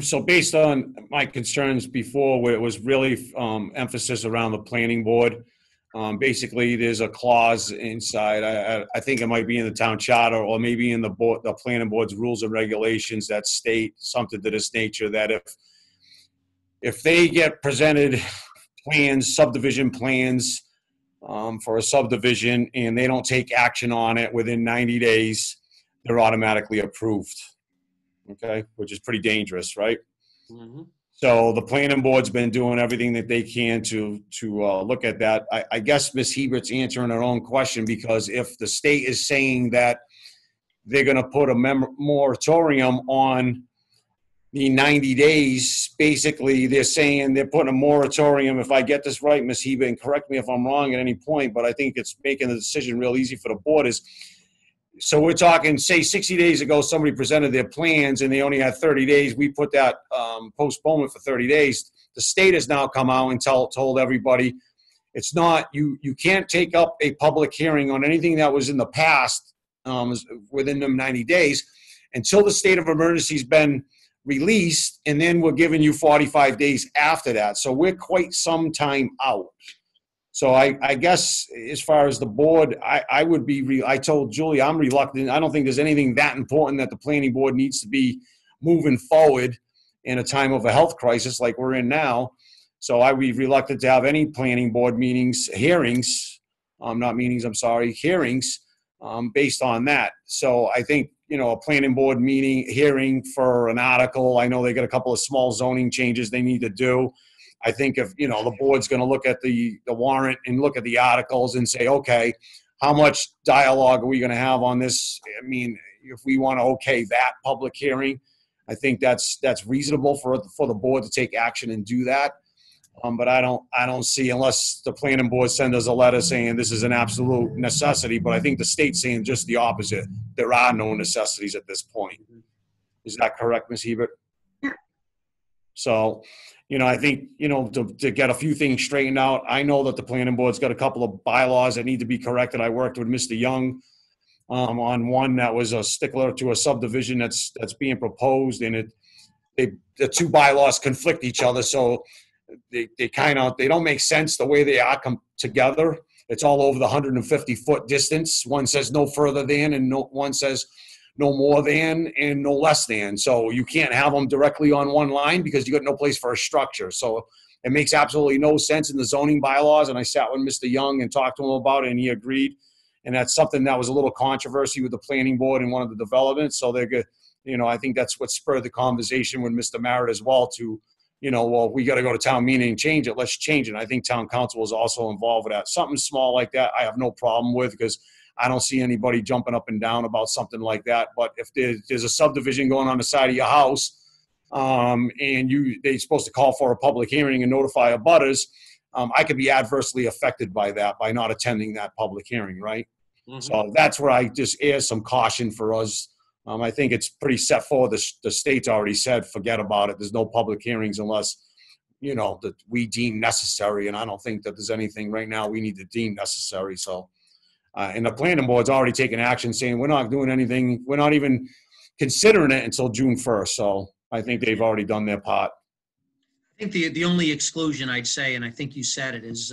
So based on my concerns before, where it was really emphasis around the planning board, basically there's a clause inside, I think it might be in the town charter or maybe in the planning board's rules and regulations that state something to this nature, that if they get presented plans, subdivision plans for a subdivision, and they don't take action on it within 90 days, they're automatically approved. Okay, which is pretty dangerous, right? Mhm. So the planning board's been doing everything that they can to look at that. I guess Ms. Hebert's answering her own question, because if the state is saying that they're going to put a moratorium on the 90 days, basically they're saying they're putting a moratorium. If I get this right, Ms. Hebert, and correct me if I'm wrong at any point, but I think it's making the decision real easy for the board is, so we're talking, say 60 days ago, somebody presented their plans and they only had 30 days. We put that postponement for 30 days. The state has now come out and told everybody it's not, you can't take up a public hearing on anything that was in the past within them 90 days until the state of emergency has been released, and then we're giving you 45 days after that. So we're quite some time out. So I guess as far as the board, I would be, I told Julie I'm reluctant. I don't think there's anything that important that the planning board needs to be moving forward in a time of a health crisis like we're in now. So I would be reluctant to have any planning board meetings, hearings, not meetings, I'm sorry, hearings based on that. So I think, you know, a planning board meeting, hearing for an article, I know they got a couple of small zoning changes they need to do. I think if, you know, the board's going to look at the warrant and look at the articles and say, okay, how much dialogue are we going to have on this? I mean, if we want to okay that public hearing, I think that's reasonable for the board to take action and do that. But I don't see, unless the planning board sends us a letter saying this is an absolute necessity, but I think the state's saying just the opposite. There are no necessities at this point. Is that correct, Ms. Hebert? Yeah. So, you know, I think, you know, to get a few things straightened out, I know that the planning board's got a couple of bylaws that need to be corrected. I worked with Mr. Young on one that was a stickler to a subdivision that's being proposed, and the two bylaws conflict each other. So they don't make sense the way they are come together. It's all over the 150-foot distance. One says no further than, and one says no more than and no less than. So you can't have them directly on one line because you got no place for a structure. So it makes absolutely no sense in the zoning bylaws. And I sat with Mr. Young and talked to him about it, and he agreed. And that's something that was a little controversy with the planning board and one of the developments. So they're good. You know, I think that's what spurred the conversation with Mr. Merritt as well to, you know, well, we got to go to town meeting and change it. Let's change it. And I think town council was also involved with that. Something small like that, I have no problem with, because I don't see anybody jumping up and down about something like that. But if there's a subdivision going on the side of your house, and they're supposed to call for a public hearing and notify abutters, I could be adversely affected by that, by not attending that public hearing, right? Mhm. So that's where I just air some caution for us. I think it's pretty set forward. The state's already said, forget about it. There's no public hearings unless, you know, that we deem necessary. And I don't think that there's anything right now we need to deem necessary. So, and the planning board's already taken action saying we're not doing anything. We're not even considering it until June 1st. So I think they've already done their part. I think the only exclusion I'd say, and I think you said it, is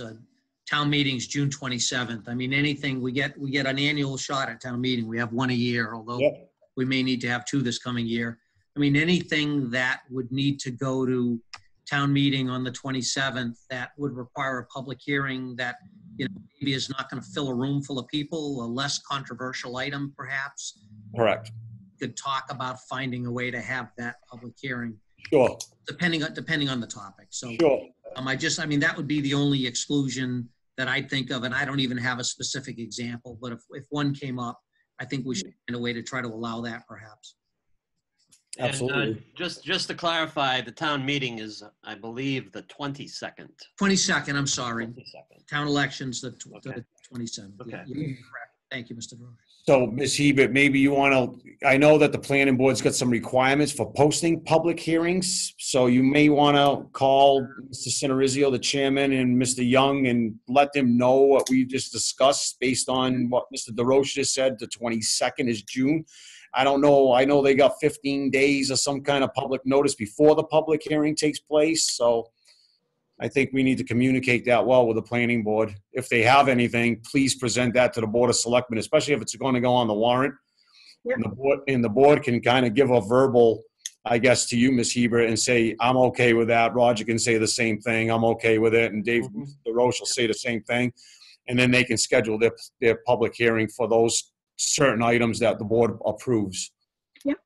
town meetings June 27th. I mean, anything, we get an annual shot at town meeting. We have one a year, although Yep. we may need to have two this coming year. I mean, anything that would need to go to town meeting on the 27th that would require a public hearing that, you know, maybe is not going to fill a room full of people, a less controversial item perhaps. Correct. Could talk about finding a way to have that public hearing, Sure. depending on the topic. So Sure. I mean, that would be the only exclusion that I'd think of, and I don't even have a specific example, but if one came up, I think we should find a way to try to allow that perhaps. Absolutely. And just to clarify, the town meeting is, I believe, the 22nd. 22nd, I'm sorry. 22nd. Town elections, the Okay. 27th. Okay. Yeah, you're correct. Thank you, Mr. Gross. So, Ms. Hebert, maybe you want to, I know that the planning board's got some requirements for posting public hearings, so you may want to call Mr. Cinerizio, the chairman, and Mr. Young, and let them know what we just discussed based on what Mr. DeRoche just said. The 22nd is June. I don't know. I know they got 15 days or some kind of public notice before the public hearing takes place. So I think we need to communicate that well with the planning board. If they have anything, please present that to the Board of Selectmen, especially if it's going to go on the warrant. Yep. And the board can kind of give a verbal, I guess, to you, Ms. Hebert, and say, I'm okay with that. Roger can say the same thing. I'm okay with it. And Dave DeRoche will say the same thing. And then they can schedule their public hearing for those certain items that the board approves. Yep.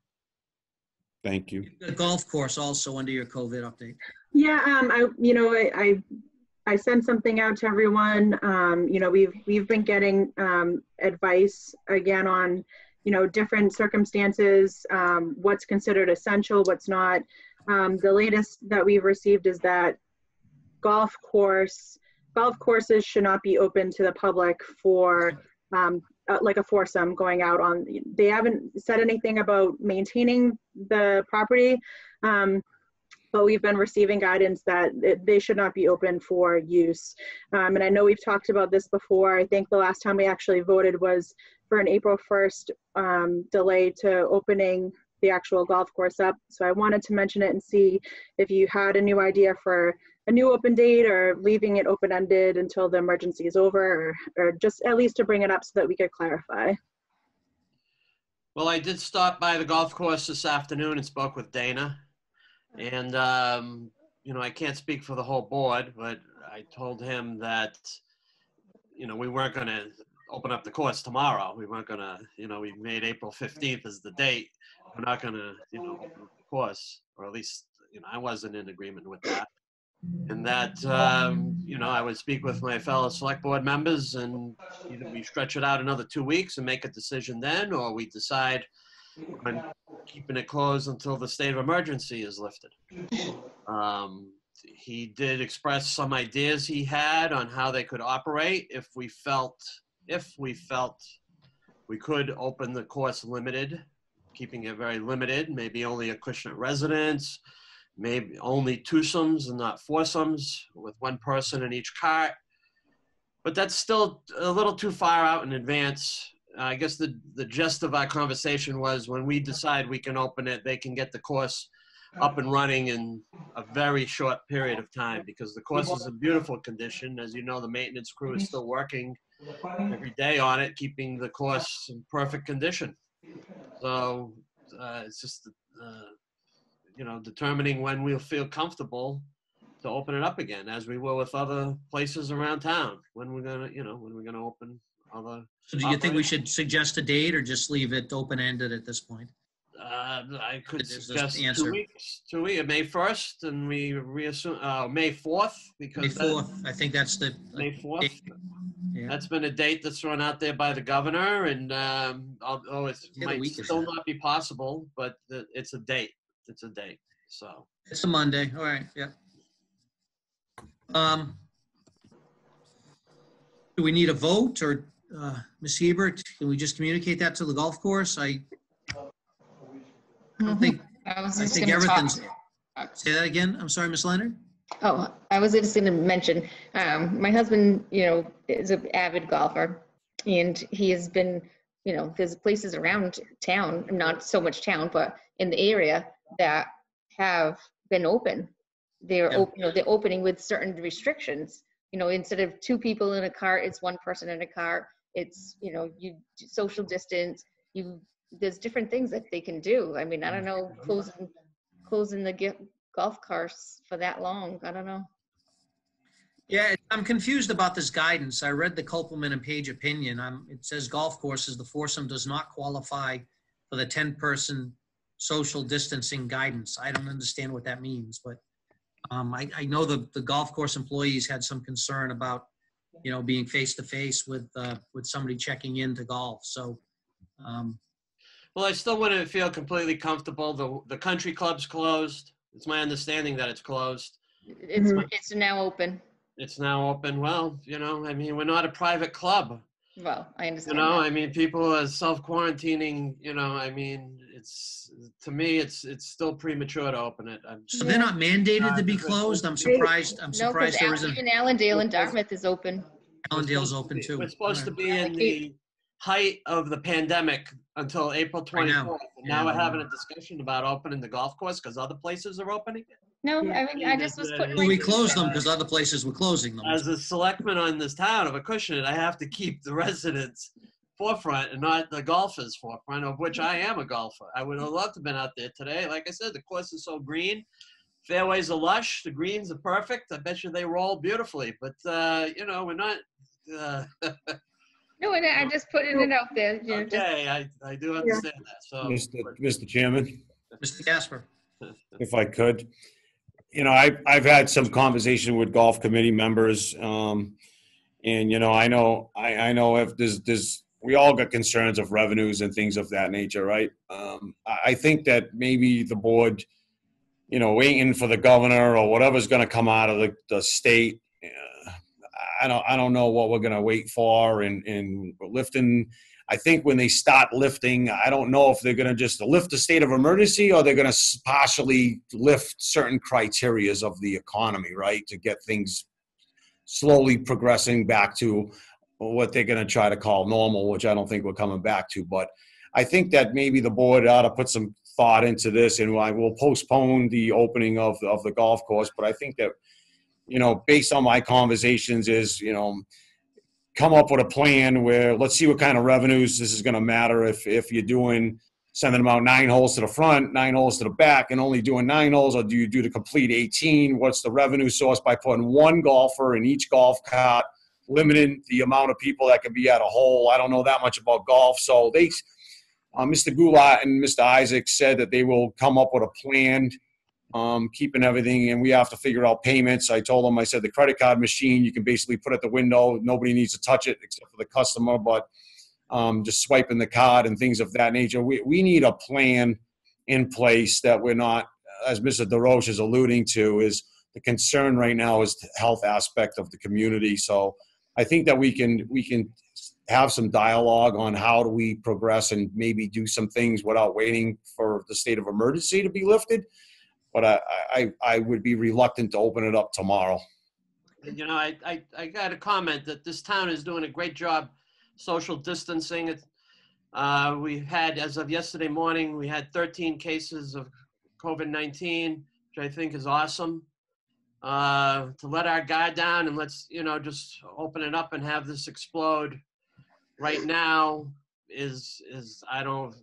Thank you. The golf course also under your COVID update. Yeah, I sent something out to everyone. We've been getting advice again on, different circumstances, what's considered essential, what's not. The latest that we've received is that golf courses should not be open to the public for like a foursome going out on. They haven't said anything about maintaining the property, but we've been receiving guidance that they should not be open for use. And I know we've talked about this before. I think the last time we actually voted was for an April 1st delay to opening the actual golf course up. So I wanted to mention it and see if you had a new idea for a new open date or leaving it open-ended until the emergency is over, or just at least to bring it up so that we could clarify. Well, I did stop by the golf course this afternoon and spoke with Dana. And, I can't speak for the whole board, but I told him that, we weren't going to open up the course tomorrow. We weren't going to, we made April 15th as the date. We're not going to, open up the course, or at least, I wasn't in agreement with that. And that, I would speak with my fellow select board members, and either we stretch it out another 2 weeks and make a decision then, or we decide on keeping it closed until the state of emergency is lifted. He did express some ideas he had on how they could operate if we felt we could open the course limited, keeping it very limited, maybe only Acushnet residents, maybe only twosomes and not foursomes with one person in each cart. But that's still a little too far out in advance. I guess the gist of our conversation was when we decide we can open it, they can get the course up and running in a very short period of time, because the course is in beautiful condition. As you know, the maintenance crew is still working every day on it, keeping the course in perfect condition. So it's just, determining when we'll feel comfortable to open it up again, as we will with other places around town. When we're gonna open other. So do you think we should suggest a date or just leave it open-ended at this point? I could This is suggest the answer. 2 weeks, May 1st, and we reassume, May 4th, because May 4th, I think that's the. May 4th. Yeah. That's been a date that's thrown out there by the governor, and although it Yeah, the might week is still that. not be possible, but it's a date. It's a date. So It's a Monday, all right, yeah. Do we need a vote, or Ms. Hebert, can we just communicate that to the golf course? I don't think, I was I just think going to everything's, talk. say that again, I'm sorry, Ms. Leonard? Oh, I was just going to mention, my husband, is an avid golfer, and he has been, there's places around town, not so much town, but in the area that have been open. They're Yeah. open, they're opening with certain restrictions. Instead of 2 people in a car, it's 1 person in a car. It's, you social distance. There's different things that they can do. I mean, I don't know, closing the golf course for that long. I don't know. Yeah, I'm confused about this guidance. I read the Kopelman and Page opinion. It says golf courses, the foursome does not qualify for the 10-person social distancing guidance. I don't understand what that means, but I know the golf course employees had some concern about, being face-to-face with somebody checking in to golf. So, well, I still wouldn't feel completely comfortable. The country club's closed. It's my understanding that it's closed. It's now open. It's now open. Well, we're not a private club. Well, I understand. That. People are self-quarantining, to me, it's still premature to open it. so they're not mandated to be closed? I'm surprised there isn't. Even Allendale and Dartmouth is open. Allendale's open too. We're supposed to be in the height of the pandemic until April Right now. 24th. And now we're having a discussion about opening the golf course because other places are opening it. No, Yeah. I mean, I just was putting Well, my. we closed them because other places were closing them. As a selectman on this town of Acushnet, I have to keep the residents forefront and not the golfers forefront, of which I am a golfer. I would have loved to have been out there today. Like I said, the course is so green. Fairways are lush. The greens are perfect. I bet you they roll beautifully. But, you know, we're not. No, and I just putting it out there. You know, just, Okay, I do understand that. So, Mr. Chairman, Mr. Gasper. if I could, you know, I've had some conversation with golf committee members, and you know, I know if there's we all got concerns of revenues and things of that nature, right? I think that maybe the board, you know, waiting for the governor or whatever's going to come out of the state. I don't know what we're going to wait for and lifting. I think when they start lifting, I don't know if they're going to just lift the state of emergency or they're going to partially lift certain criterias of the economy, right? To get things slowly progressing back to what they're going to try to call normal, which I don't think we're coming back to. But I think that maybe the board ought to put some thought into this, and I will postpone the opening of the golf course. But I think that, you know, based on my conversations is, you know, come up with a plan where let's see what kind of revenues this is going to matter if you're sending them out 9 holes to the front, 9 holes to the back, and only doing 9 holes, or do you do the complete 18? What's the revenue source by putting one golfer in each golf cart, limiting the amount of people that can be at a hole? I don't know that much about golf. So Mr. Goulart and Mr. Isaac said that they will come up with a plan, keeping everything, and we have to figure out payments. I told them, I said, the credit card machine, you can basically put at the window. Nobody needs to touch it except for the customer, but just swiping the card and things of that nature. We need a plan in place that we're not, as Mr. DeRoche is alluding to, is the concern right now is the health aspect of the community. So I think that we can have some dialogue on how do we progress and maybe do some things without waiting for the state of emergency to be lifted. But I would be reluctant to open it up tomorrow. you know, I got a comment that this town is doing a great job social distancing. We had, as of yesterday morning, we had 13 cases of COVID-19, which I think is awesome. To let our guard down and let's, you know, just open it up and have this explode right now is I don't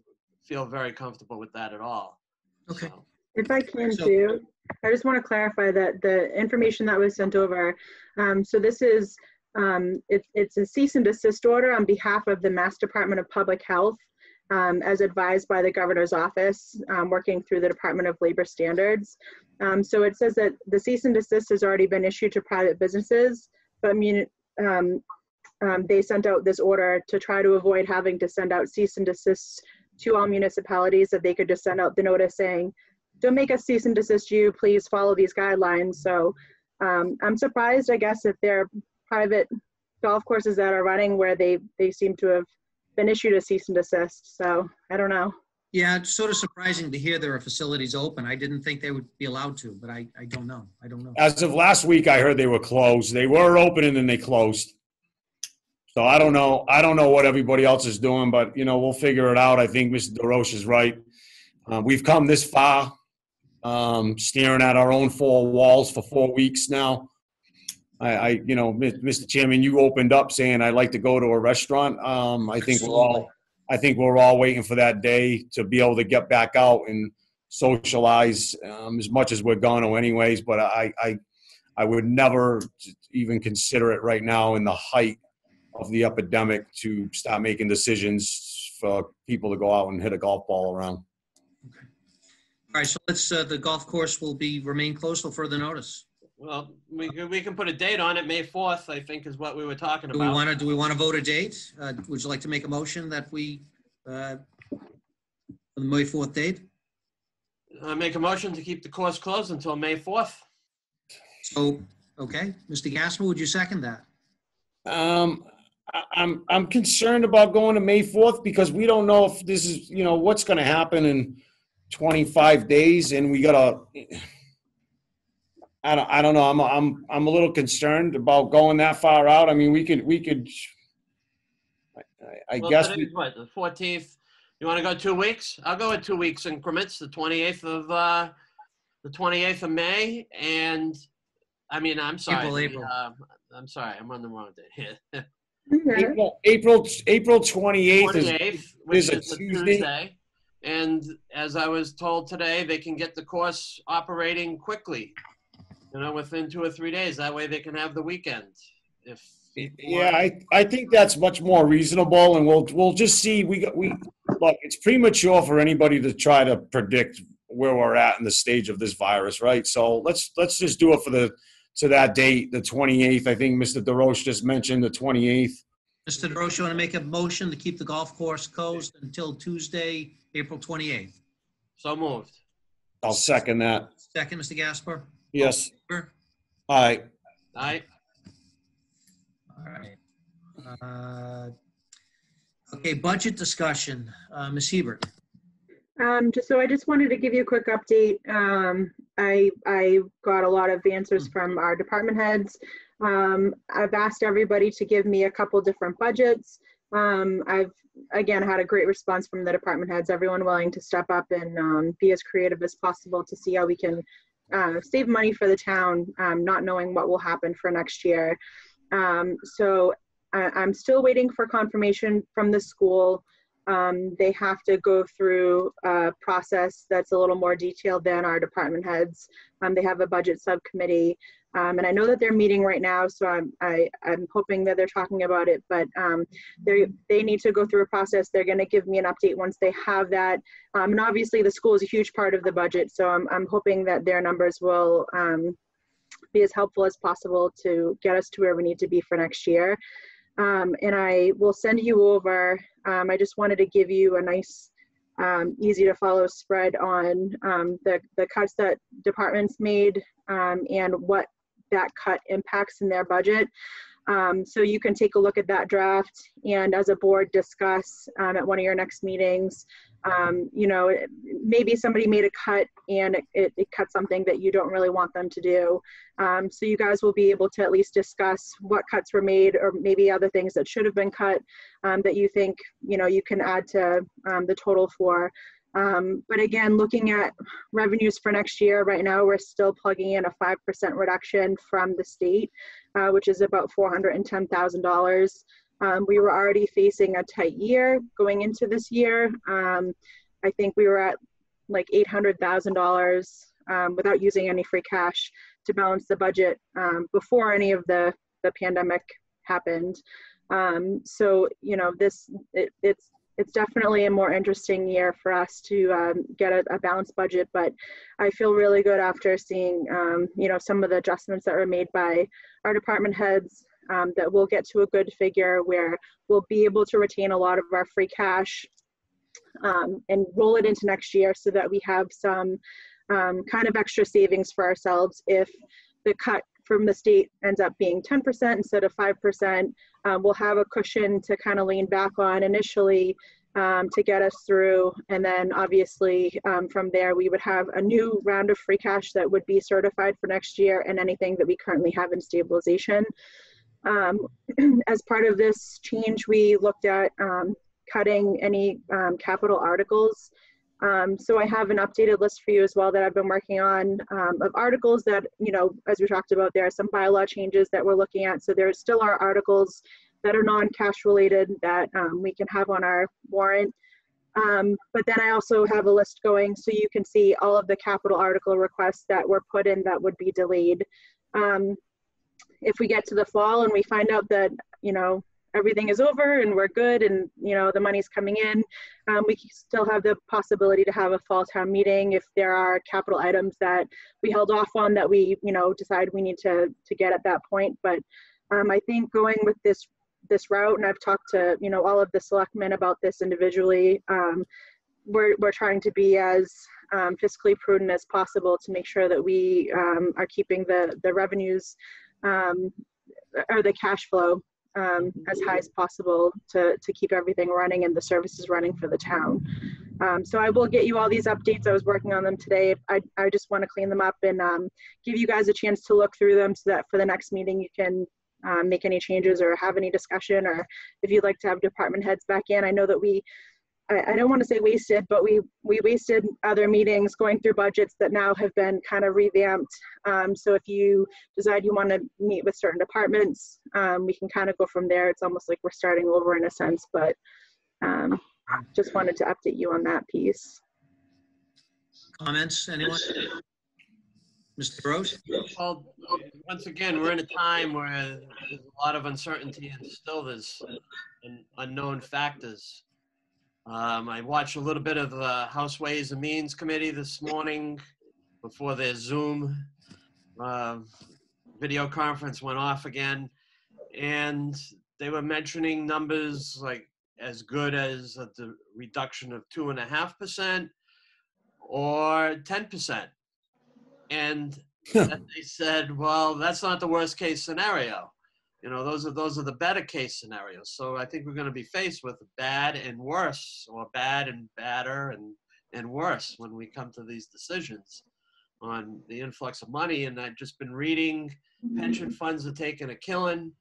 feel very comfortable with that at all. Okay. So. If I can too, I just want to clarify that the information that was sent over, so this is, it's a cease and desist order on behalf of the Mass Department of Public Health, as advised by the governor's office, working through the Department of Labor Standards. So it says that the cease and desist has already been issued to private businesses, but they sent out this order to try to avoid having to send out cease and desist to all municipalities, that they could just send out the notice saying, don't make us cease and desist you, please follow these guidelines. So I'm surprised, I guess, if they're private golf courses that are running where they seem to have been issued a cease and desist. So I don't know. Yeah, it's sort of surprising to hear there are facilities open. I didn't think they would be allowed to, but I don't know. I don't know. As of last week, I heard they were closed. They were open and then they closed. So I don't know. I don't know what everybody else is doing, but, you know, we'll figure it out. I think Mr. DeRoche is right. We've come this far, staring at our own 4 walls for 4 weeks now. You know, Mr. Chairman, you opened up saying I'd like to go to a restaurant. I think we're all waiting for that day to be able to get back out and socialize as much as we're going to anyways. But I would never even consider it right now in the height of the epidemic to start making decisions for people to go out and hit a golf ball around. Okay. All right, so let's, the golf course will remain closed till further notice. Well, we can put a date on it. May 4th, I think, is what we were talking about. Do we want to vote a date? Would you like to make a motion that we, the May 4th date? I make a motion to keep the course closed until May 4th. So, okay, Mr. Gassman, would you second that? I'm concerned about going to May 4th because we don't know if this is, you know, what's going to happen in 25 days, and we gotta. I don't know. I'm a little concerned about going that far out. I mean, we could. I Well, guess today's what, the 14th? You want to go 2 weeks? I'll go at 2 weeks increments, the 28th of May, and I mean, I'm sorry. April. I'm sorry, I'm on the wrong day. April 28th 28th, which is a is a Tuesday. Tuesday. And as I was told today, they can get the course operating quickly, within 2 or 3 days. That way they can have the weekend. Yeah, I think that's much more reasonable, and we'll just see. We look. It's premature for anybody to try to predict where we're at in the stage of this virus, right? So let's just do it to that date, the 28th. I think Mr. DeRoche just mentioned the 28th. Mr. DeRoche, you want to make a motion to keep the golf course closed until Tuesday, April 28th? So moved. I'll second that. Second, Mr. Gasper? Yes. All in favor? Aye. Aye. All right. Okay, budget discussion. Ms. Hebert. So I just wanted to give you a quick update. I got a lot of answers from our department heads. I've asked everybody to give me a couple different budgets. I've, again, had a great response from the department heads, everyone willing to step up and be as creative as possible to see how we can save money for the town, not knowing what will happen for next year. So I'm still waiting for confirmation from the school. They have to go through a process that's a little more detailed than our department heads. They have a budget subcommittee, and I know that they're meeting right now, so I'm hoping that they're talking about it, but they need to go through a process. They're going to give me an update once they have that. And obviously the school is a huge part of the budget, so I'm hoping that their numbers will be as helpful as possible to get us to where we need to be for next year. And I will send you over, I just wanted to give you a nice, easy to follow spread on the cuts that departments made and what that cut impacts in their budget. So you can take a look at that draft and as a board discuss at one of your next meetings. Maybe somebody made a cut and it cut something that you don't really want them to do. So you guys will be able to at least discuss what cuts were made or maybe other things that should have been cut that you think, you can add to the total for. But again, looking at revenues for next year, right now, we're still plugging in a 5% reduction from the state, which is about $410,000. We were already facing a tight year going into this year. I think we were at like $800,000 without using any free cash to balance the budget before any of the pandemic happened. So, it's definitely a more interesting year for us to get a balanced budget, but I feel really good after seeing, some of the adjustments that were made by our department heads, that we'll get to a good figure where we'll be able to retain a lot of our free cash and roll it into next year so that we have some kind of extra savings for ourselves. If the cut from the state ends up being 10% instead of 5%, we'll have a cushion to kind of lean back on initially to get us through. And then obviously from there, we would have a new round of free cash that would be certified for next year and anything that we currently have in stabilization. As part of this change, we looked at cutting any capital articles. So I have an updated list for you as well that I've been working on of articles that, as we talked about, there are some bylaw changes that we're looking at. So there still are articles that are non-cash related that we can have on our warrant. But then I also have a list going so you can see all of the capital article requests that were put in that would be delayed. If we get to the fall and we find out that, everything is over and we're good and, the money's coming in, we still have the possibility to have a fall town meeting if there are capital items that we held off on that we, decide we need to get at that point. But I think going with this route, and I've talked to, all of the selectmen about this individually, we're trying to be as fiscally prudent as possible to make sure that we are keeping the revenues or the cash flow as high as possible to keep everything running and the services running for the town. So I will get you all these updates. I was working on them today. I just want to clean them up and give you guys a chance to look through them so that for the next meeting you can make any changes or have any discussion, or if you'd like to have department heads back in. I know that I don't want to say wasted, but we wasted other meetings going through budgets that now have been kind of revamped. So if you decide you want to meet with certain departments, we can kind of go from there. It's almost like we're starting over in a sense, but just wanted to update you on that piece. Comments, anyone? Mr. Rose? Well, once again, we're in a time where there's a lot of uncertainty and still there's unknown factors. I watched a little bit of the House Ways and Means Committee this morning before their Zoom video conference went off again. And they were mentioning numbers like as good as the reduction of 2.5% or 10%. And they said, well, that's not the worst case scenario. You know, those are the better case scenarios. So I think we're going to be faced with bad and worse, or bad and badder and worse when we come to these decisions on the influx of money. And I've just been reading pension funds are taking a killing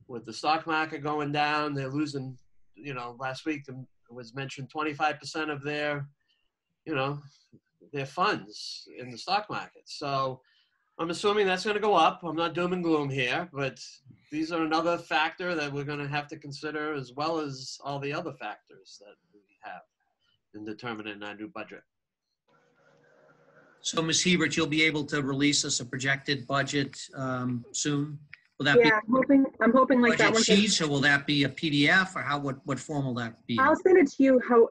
with the stock market going down. They're losing, you know, last week it was mentioned 25% of their, you know, their funds in the stock market. So I'm assuming that's going to go up. I'm not doom and gloom here, but these are another factor that we're going to have to consider, as well as all the other factors that we have in determining our new budget. So, Ms. Hebert, you'll be able to release us a projected budget soon? Will that Yeah, I'm hoping be like that budget one. sheets, or will that be a PDF, or what form will that be? I'll send it to you. How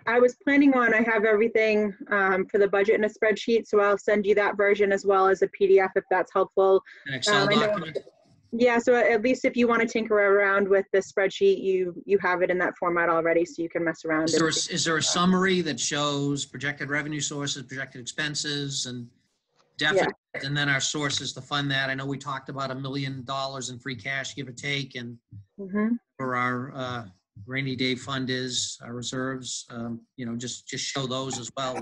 I was planning on, I have everything for the budget in a spreadsheet, so I'll send you that version as well as a PDF if that's helpful. An Excel document? Yeah, so at least if you want to tinker around with the spreadsheet, you have it in that format already, so you can mess around. Is there a summary that shows projected revenue sources, projected expenses, and deficit, and then our sources to fund that? I know we talked about $1 million in free cash, give or take, and for our rainy day fund is our reserves. You know, just show those as well.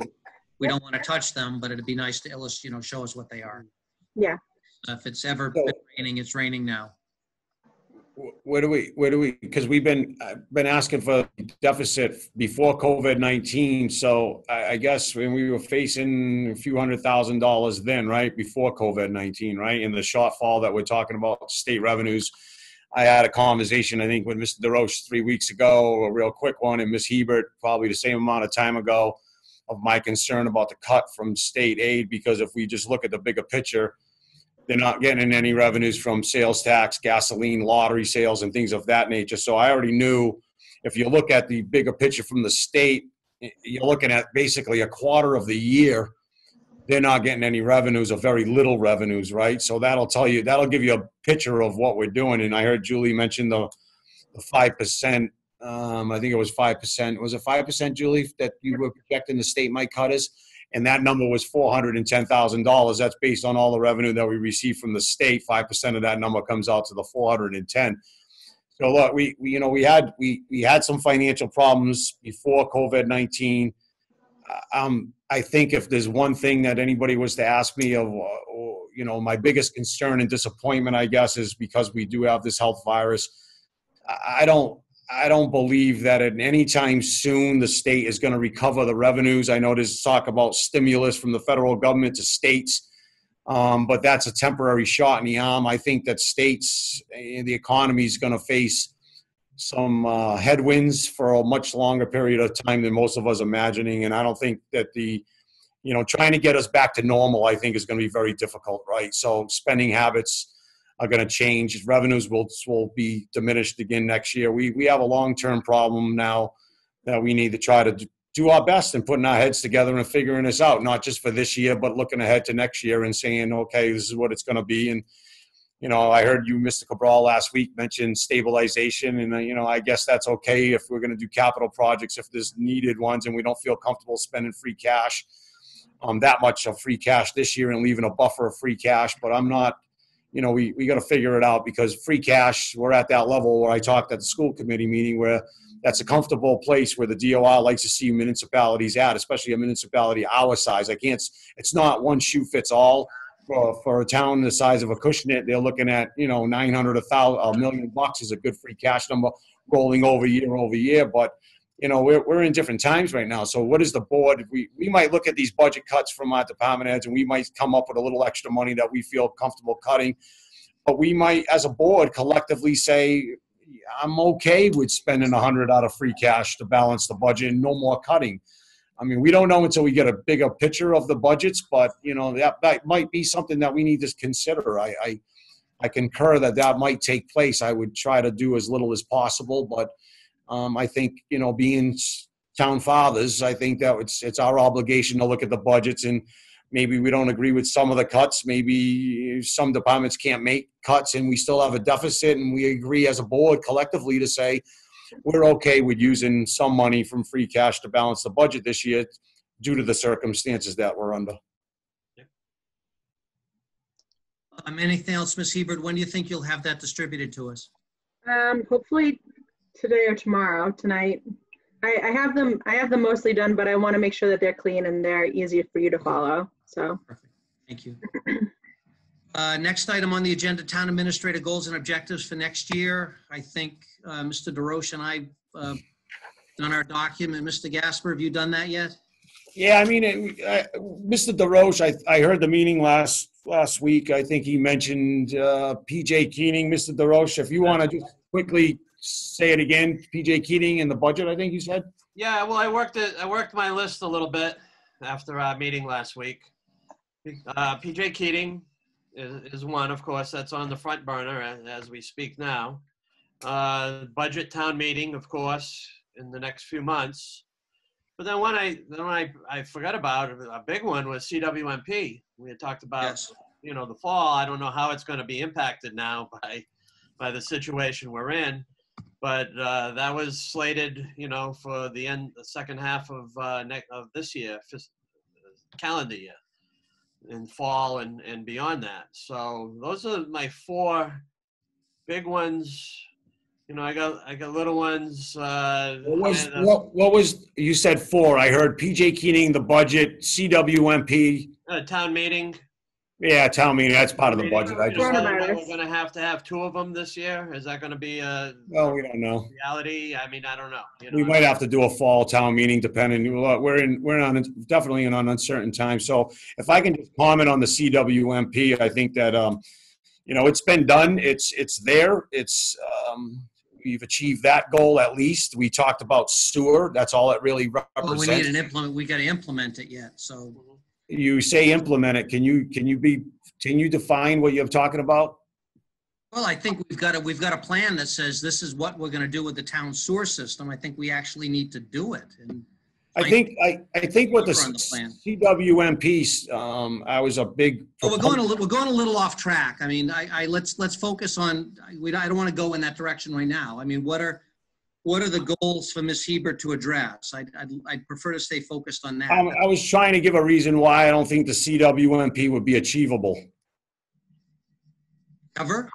We don't want to touch them, but it'd be nice to illustrate, you know, show us what they are. Yeah. If it's ever been raining, it's raining now. Where do we, because we've been asking for deficit before COVID-19. So I guess when we were facing a few $100,000 then, right, before COVID-19, right, in the shortfall that we're talking about state revenues. I had a conversation, I think, with Mr. DeRoche 3 weeks ago, a real quick one, and Ms. Hebert probably the same amount of time ago, of my concern about the cut from state aid, because if we just look at the bigger picture, they're not getting any revenues from sales tax, gasoline, lottery sales, and things of that nature. So I already knew, if you look at the bigger picture from the state, you're looking at basically a quarter of the year, they're not getting any revenues, or very little revenues, right? So that'll give you a picture of what we're doing. And I heard Julie mention the 5%. I think it was 5%. Was it 5%, Julie, that you were projecting the state might cut us? And that number was $410,000. That's based on all the revenue that we received from the state. 5% of that number comes out to the 410. So look, we had some financial problems before COVID-19. I think if there's one thing that anybody was to ask me of, you know, my biggest concern and disappointment, I guess, is because we do have this health virus. I don't believe that at any time soon the state is going to recover the revenues. I know there's talk about stimulus from the federal government to states, but that's a temporary shot in the arm. I think that states, the economy is going to face some headwinds for a much longer period of time than most of us imagining. And I don't think that trying to get us back to normal, I think, is going to be very difficult, right? So spending habits are going to change. Revenues will be diminished again next year. We have a long-term problem now that we need to try to do our best in putting our heads together and figuring this out, not just for this year, but looking ahead to next year and saying, okay, this is what it's going to be. And, you know, I heard you, Mr. Cabral, last week mention stabilization. And, you know, I guess that's okay if we're going to do capital projects, if there's needed ones and we don't feel comfortable spending free cash, that much of free cash this year and leaving a buffer of free cash. But I'm not, you know, we got to figure it out, because free cash, we're at that level where I talked at the school committee meeting where that's a comfortable place where the DOR likes to see municipalities at, especially a municipality our size. It's not one shoe fits all. for a town the size of Acushnet, they're looking at, you know, 900, $1 million is a good free cash number rolling over year. But, you know, we're in different times right now. So what is the board? We might look at these budget cuts from our department heads, and we might come up with a little extra money that we feel comfortable cutting. But we might, as a board, collectively say, I'm okay with spending 100 out of free cash to balance the budget and no more cutting. I mean, we don't know until we get a bigger picture of the budgets, but, you know, that might be something that we need to consider. I concur that might take place. I would try to do as little as possible, but I think, you know, being town fathers, I think that it's our obligation to look at the budgets, and maybe we don't agree with some of the cuts. Maybe some departments can't make cuts and we still have a deficit, and we agree as a board collectively to say we're okay with using some money from free cash to balance the budget this year due to the circumstances that we're under. Anything else, Ms. Hebert? When do you think you'll have that distributed to us? Hopefully today or tomorrow. Tonight, I have them mostly done, but I want to make sure that they're clean and they're easy for you to follow. So. Perfect. Thank you. Next item on the agenda, town administrator goals and objectives for next year. I think Mr. DeRoche and I done our document. Mr. Gasper, have you done that yet? Yeah, I mean, Mr. DeRoche, I heard the meeting last week. I think he mentioned PJ Keating. Mr. DeRoche, if you want to just quickly say it again, PJ Keating and the budget, I think you said? Yeah, well, I worked my list a little bit after our meeting last week. PJ Keating is one, of course, that's on the front burner as we speak now. Budget town meeting, of course, in the next few months. But then one I forgot about, a big one was CWMP. We had talked about, yes, you know, the fall. I don't know how it's going to be impacted now by the situation we're in. But that was slated, you know, for the second half of this year, calendar year, in fall and beyond that. So those are my four big ones. You know, I got little ones. What was you said four? I heard PJ Keating, the budget, CWMP, town meeting. Yeah, town meeting. That's part of the budget. We're going to have two of them this year. Is that going to be a well, we don't know. Reality? I mean, I don't know. You know, we might have to do a fall town meeting, depending. We're definitely in an uncertain time. So if I can just comment on the CWMP, I think that you know, it's been done. It's there. We've achieved that goal at least. We talked about sewer. That's all it really represents. Well, we need an implement. We got to implement it yet. So. You say implement it. Can you define what you're talking about? Well, I think we've got a plan that says this is what we're going to do with the town sewer system. I think we actually need to do it. And I think what the CWMP, I was a big. Well, we're going a little off track. I mean, let's focus on. I don't want to go in that direction right now. I mean, what are the goals for Ms. Hebert to address? I'd prefer to stay focused on that. I was trying to give a reason why I don't think the CWMP would be achievable. Ever?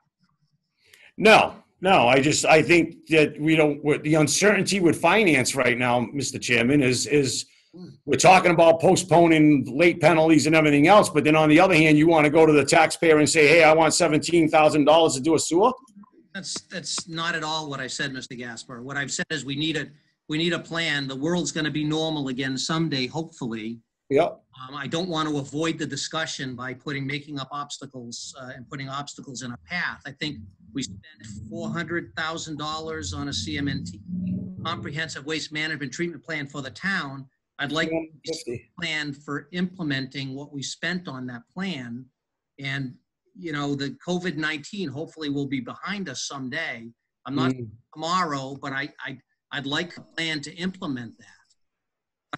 No. I think that the uncertainty with finance right now, Mr. Chairman, is we're talking about postponing late penalties and everything else, but then on the other hand, you want to go to the taxpayer and say, hey, I want $17,000 to do a sewer? That's not at all what I said, Mr. Gasper. What I've said is we need a plan. The world's going to be normal again someday, hopefully. Yep. I don't want to avoid the discussion by making up obstacles and putting obstacles in a path. I think we spent $400,000 on a CMNT, comprehensive waste management treatment plan for the town. I'd like a plan for implementing what we spent on that plan. And you know, the COVID-19 hopefully will be behind us someday. I'm not tomorrow, but I'd like a plan to implement that.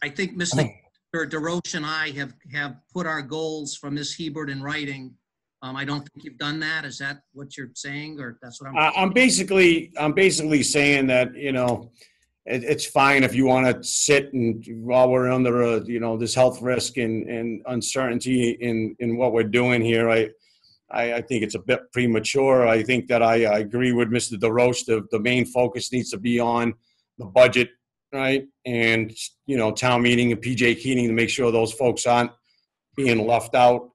I think Mr. DeRoche and I have put our goals for Ms. Hebert in writing. I don't think you've done that. Is that what you're saying, or that's what I'm basically saying that, you know, it's fine if you want to sit and while we're under you know, this health risk and uncertainty in what we're doing here. I think it's a bit premature. I think that I agree with Mr. DeRoche. The main focus needs to be on the budget, right? And, you know, town meeting and PJ Keating to make sure those folks aren't being left out.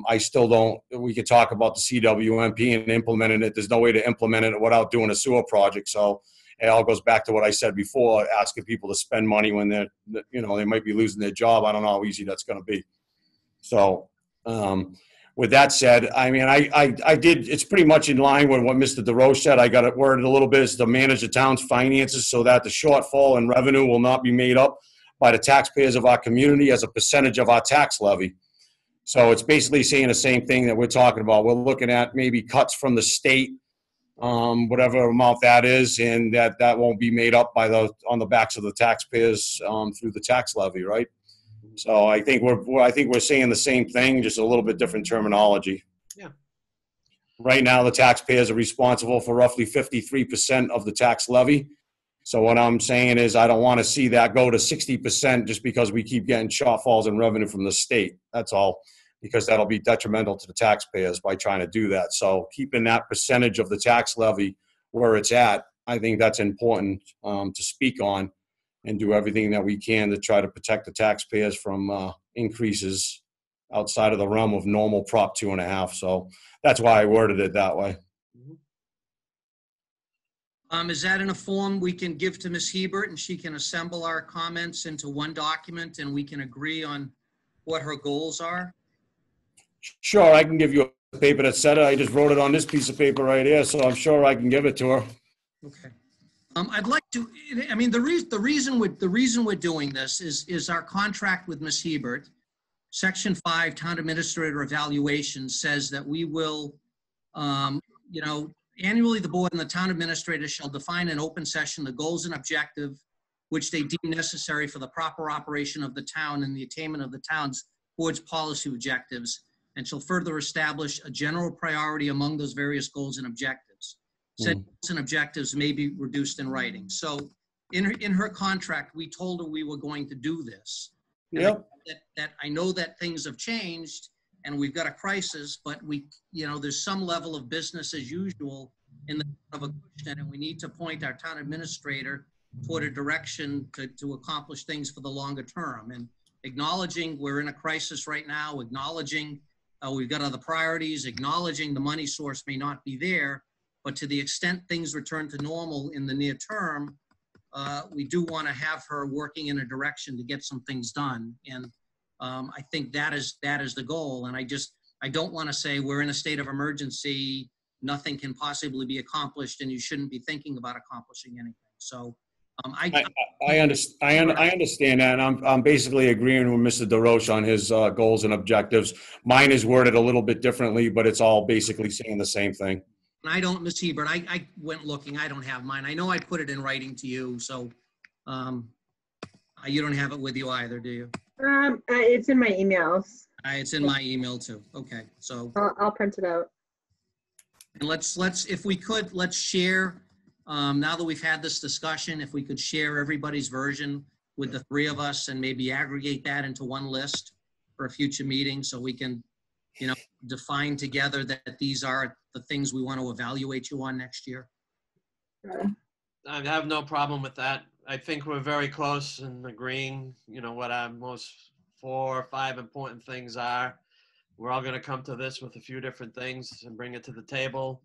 I still don't, we could talk about the CWMP and implementing it. There's no way to implement it without doing a sewer project. So it all goes back to what I said before, asking people to spend money when they're, they might be losing their job. I don't know how easy that's going to be. So with that said, I mean, I did, it's pretty much in line with what Mr. DeRoche said. I got it worded a little bit, is to manage the town's finances so that the shortfall in revenue will not be made up by the taxpayers of our community as a percentage of our tax levy. So it's basically saying the same thing that we're talking about. We're looking at maybe cuts from the state, whatever amount that is, and that won't be made up by on the backs of the taxpayers through the tax levy, right? So I think we're saying the same thing, just a little bit different terminology. Yeah. Right now, the taxpayers are responsible for roughly 53% of the tax levy. So what I'm saying is I don't want to see that go to 60% just because we keep getting shortfalls in revenue from the state. That's all, because that'll be detrimental to the taxpayers by trying to do that. So keeping that percentage of the tax levy where it's at, I think that's important to speak on, and do everything that we can to try to protect the taxpayers from increases outside of the realm of normal Prop 2.5. So that's why I worded it that way. Is that in a form we can give to Ms. Hebert, and she can assemble our comments into one document and we can agree on what her goals are? Sure, I can give you a paper that said it. I just wrote it on this piece of paper right here, so I'm sure I can give it to her. Okay. I'd like to, I mean, the reason we're doing this is our contract with Ms. Hebert. Section 5, Town Administrator Evaluation, says that we will, annually the board and the town administrator shall define in open session the goals and objective which they deem necessary for the proper operation of the town and the attainment of the town's board's policy objectives, and shall further establish a general priority among those various goals and objectives. Said goals and objectives may be reduced in writing. So in her contract, we told her we were going to do this. Yep. That I know that things have changed and we've got a crisis, but there's some level of business as usual in the town of Acushnet, and we need to point our town administrator toward a direction to accomplish things for the longer term. And acknowledging we're in a crisis right now, acknowledging we've got other priorities, acknowledging the money source may not be there, but to the extent things return to normal in the near term, we do want to have her working in a direction to get some things done. And I think that is the goal. And I don't want to say we're in a state of emergency, nothing can possibly be accomplished, and you shouldn't be thinking about accomplishing anything. So I understand that, and I'm basically agreeing with Mr. DeRoche on his goals and objectives. Mine is worded a little bit differently, but it's all basically saying the same thing. I don't, Ms. Hebert, I went looking, I don't have mine. I know I put it in writing to you, so you don't have it with you either, do you? It's in my emails. It's in my email too. Okay, so. I'll print it out. And let's, if we could, let's share, now that we've had this discussion, if we could share everybody's version with the three of us and maybe aggregate that into one list for a future meeting so we can, define together that these are the things we want to evaluate you on next year. I have no problem with that. I think we're very close in agreeing, what our most 4 or 5 important things are. We're all going to come to this with a few different things and bring it to the table.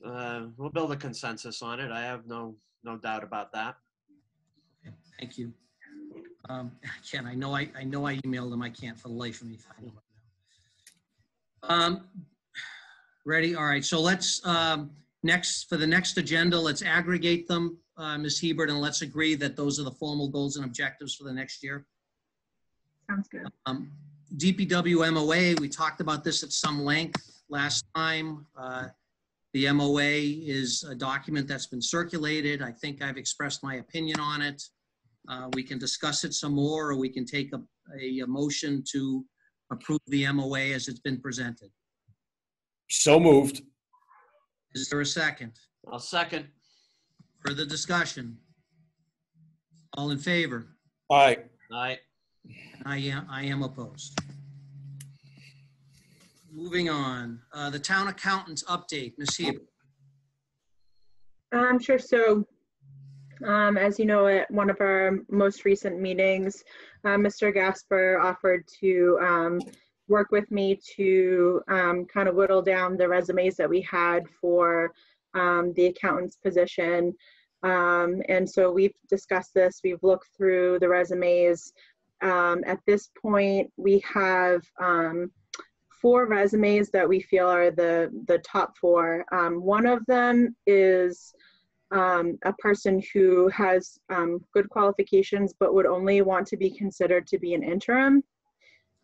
We'll build a consensus on it. I have no doubt about that. Okay, thank you. Ken, I know I emailed him. I can't for the life of me find him. Ready? All right. So let's for the next agenda, let's aggregate them, Ms. Hebert, and let's agree that those are the formal goals and objectives for the next year. Sounds good. DPW MOA, we talked about this at some length last time. The MOA is a document that's been circulated. I think I've expressed my opinion on it. We can discuss it some more, or we can take a motion to approve the MOA as it's been presented. So moved. Is there a second? I'll second. Further discussion? All in favor? Aye. Aye. I am opposed. Moving on, the town accountant's update, Ms. Hebert. Sure. So, as you know, at one of our most recent meetings, Mr. Gasper offered to work with me to kind of whittle down the resumes that we had for the accountant's position. And so we've discussed this, we've looked through the resumes. At this point, we have 4 resumes that we feel are the top 4. One of them is a person who has good qualifications but would only want to be considered to be an interim.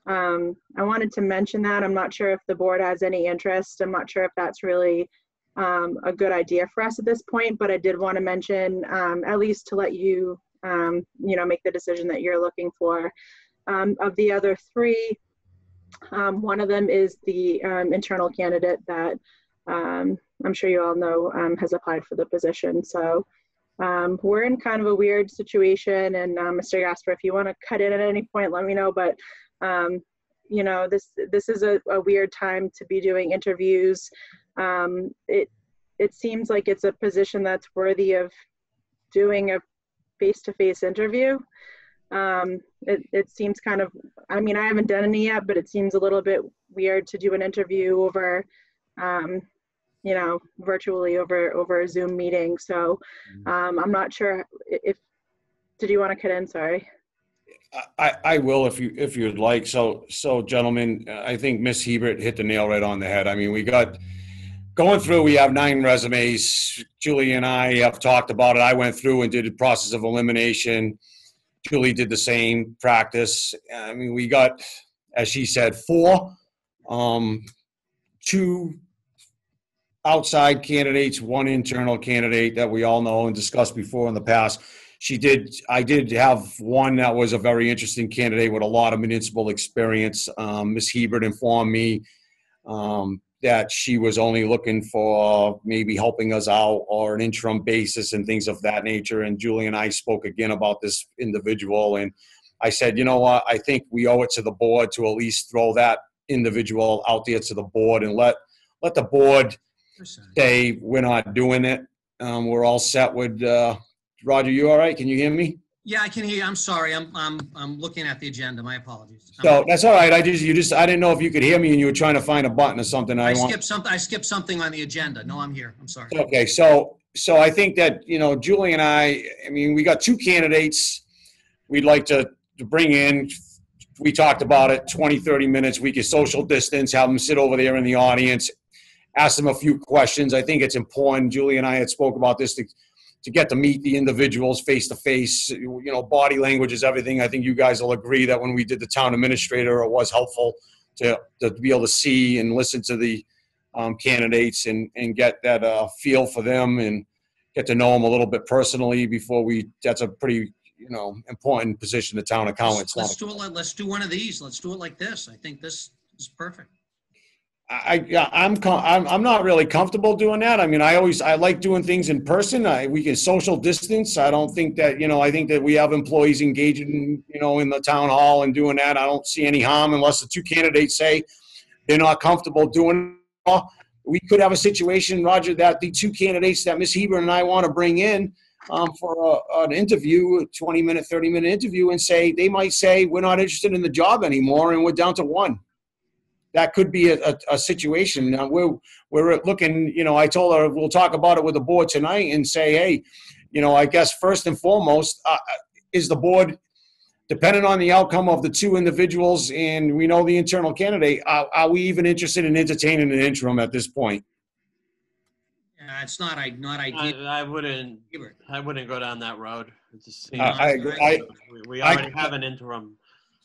I wanted to mention that. I'm not sure if the board has any interest. I'm not sure if that's really a good idea for us at this point, but I did want to mention, at least to let you, make the decision that you're looking for. Of the other 3, one of them is the internal candidate that I'm sure you all know has applied for the position. So we're in kind of a weird situation, and Mr. Gasper, if you want to cut in at any point, let me know. But this is a weird time to be doing interviews. It seems like it's a position that's worthy of doing a face-to-face interview. It seems kind of, I haven't done any yet, but it seems a little bit weird to do an interview over, virtually over a Zoom meeting. So I'm not sure did you want to cut in? Sorry. I will if you'd like. So gentlemen, I think Miss Hebert hit the nail right on the head. I mean, we got going through, we have 9 resumes. Julie and I have talked about it. I went through and did a process of elimination. Julie did the same practice. I mean, we got, as she said, 4, 2 outside candidates, 1 internal candidate that we all know and discussed before in the past. I did have one that was a very interesting candidate with a lot of municipal experience. Ms. Hebert informed me that she was only looking for maybe helping us out or an interim basis and things of that nature. And Julie and I spoke again about this individual. And I said, you know what, I think we owe it to the board to at least throw that individual out there to the board and let the board say we're not doing it. We're all set with, Roger, you all right? Can you hear me? Yeah, I can hear you. I'm sorry. I'm looking at the agenda. My apologies. So that's all right. I didn't know if you could hear me and you were trying to find a button or something. I skipped something on the agenda. No, I'm here. I'm sorry. Okay. So I think that, Julie and I mean, we got 2 candidates we'd like to bring in. We talked about it, 20, 30 minutes. We could social distance, have them sit over there in the audience, ask them a few questions. I think it's important. Julie and I had spoke about this to get to meet the individuals face to face. Body language is everything. I think you guys will agree that when we did the town administrator, it was helpful to be able to see and listen to the candidates and get that feel for them and get to know them a little bit personally before that's a pretty, important position, the town accountant. Let's do it. Let's do one of these. Let's do it like this. I think this is perfect. I'm not really comfortable doing that. I mean, I like doing things in person. We can social distance. I don't think that, I think that we have employees engaging, in the town hall and doing that. I don't see any harm unless the 2 candidates say they're not comfortable doing it. We could have a situation, Roger, that the 2 candidates that Ms. Hebert and I want to bring in for an interview, a 20-minute, 30-minute interview, and they might say, we're not interested in the job anymore and we're down to 1. That could be a situation. We're looking, I told her we'll talk about it with the board tonight and say, hey, I guess first and foremost, is the board, depending on the outcome of the 2 individuals, and we know the internal candidate, are we even interested in entertaining an interim at this point? It's not ideal. I wouldn't go down that road. It just seems we I already have an interim.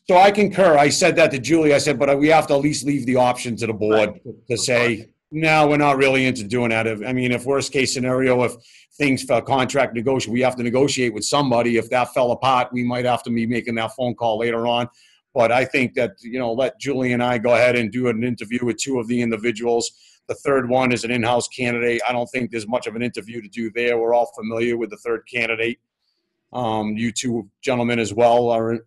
So I concur. I said that to Julie. I said, but we have to at least leave the option to the board to say, no, we're not really into doing that. If worst case scenario, if things fell contract negotiate, we have to negotiate with somebody. If that fell apart, we might have to be making that phone call later on. But I think that, let Julie and I go ahead and do an interview with 2 of the individuals. The 3rd one is an in-house candidate. I don't think there's much of an interview to do there. We're all familiar with the 3rd candidate. You 2 gentlemen as well are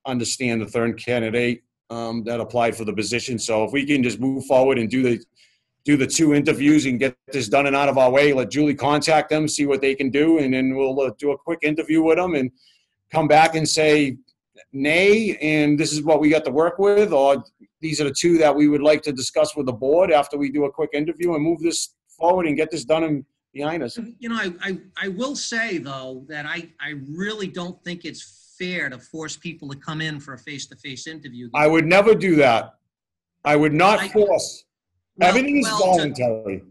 understand the 3rd candidate that applied for the position. So if we can just move forward and do the 2 interviews and get this done and out of our way, let Julie contact them, see what they can do, and then we'll do a quick interview with them and come back and say, nay, and this is what we got to work with, or these are the two that we would like to discuss with the board after we do a quick interview and move this forward and get this done and behind us. You know, I will say, though, that I really don't think it's fair to force people to come in for a face-to-face interview. I would never do that. I would not force. Well, Everything is well, voluntary.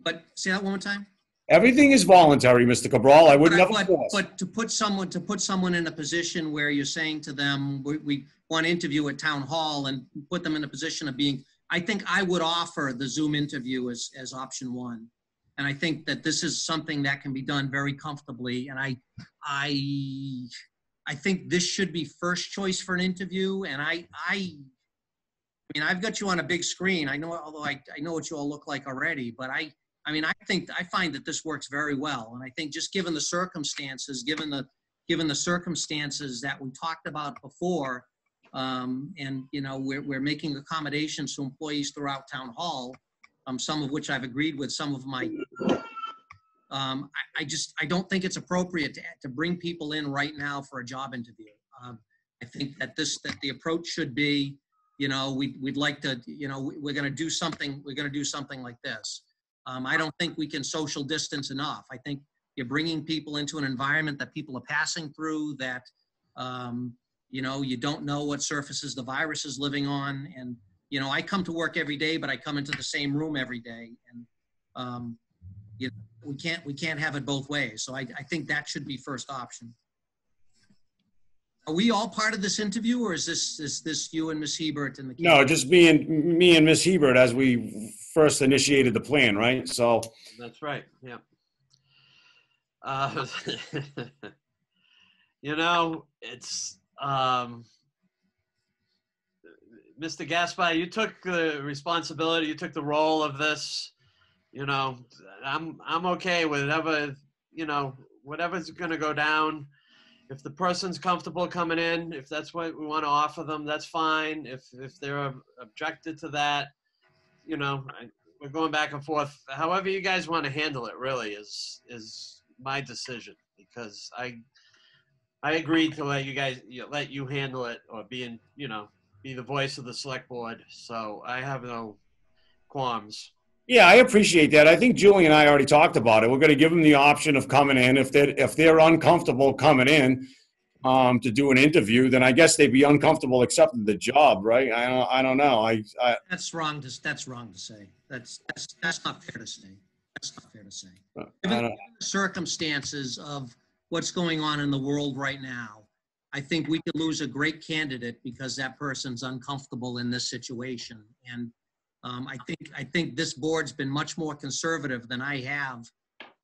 But say that one more time. Everything is voluntary, Mr. Cabral. I would never force. But to put someone in a position where you're saying to them, we want to interview at town hall and put them in a position of being, I think I would offer the Zoom interview as option one. And I think that this is something that can be done very comfortably. And I think this should be first choice for an interview. And I mean, I've got you on a big screen. I know, although I know what you all look like already, but I find that this works very well. And I think just given the circumstances, given the circumstances that we talked about before, and you know, we're making accommodations to employees throughout town hall, some of which I've agreed with, some of my, I don't think it's appropriate to bring people in right now for a job interview. I think that the approach should be, you know, we'd like to, you know, we're going to do something like this. I don't think we can social distance enough. I think you're bringing people into an environment that people are passing through, that, you know, you don't know what surfaces the virus is living on. And, you know, I come to work every day, but I come into the same room every day. And, you know, we can't have it both ways. So I think that should be first option. Are we all part of this interview, or is this you and Ms. Hebert and the kids? No, just me and Miss Hebert as we first initiated the plan, right? So That's right. Yeah. You know, it's Mr. Gaspar, you took the responsibility, you took the role of this. You know, I'm okay with whatever, you know, whatever's going to go down. If the person's comfortable coming in, if that's what we want to offer them, that's fine. If they're objected to that, you know, we're going back and forth. However you guys want to handle it really is my decision, because I agreed to let you handle it, or be the voice of the select board. So I have no qualms. yeah, I appreciate that. I think Julie and I already talked about it. We're going to give them the option of coming in. If they're uncomfortable coming in to do an interview, then I guess they'd be uncomfortable accepting the job, right? I don't know. That's wrong to say. That's not fair to say. That's not fair to say. I Given don't- the circumstances of what's going on in the world right now, I think we could lose a great candidate because that person's uncomfortable in this situation. And I think this board's been much more conservative than I have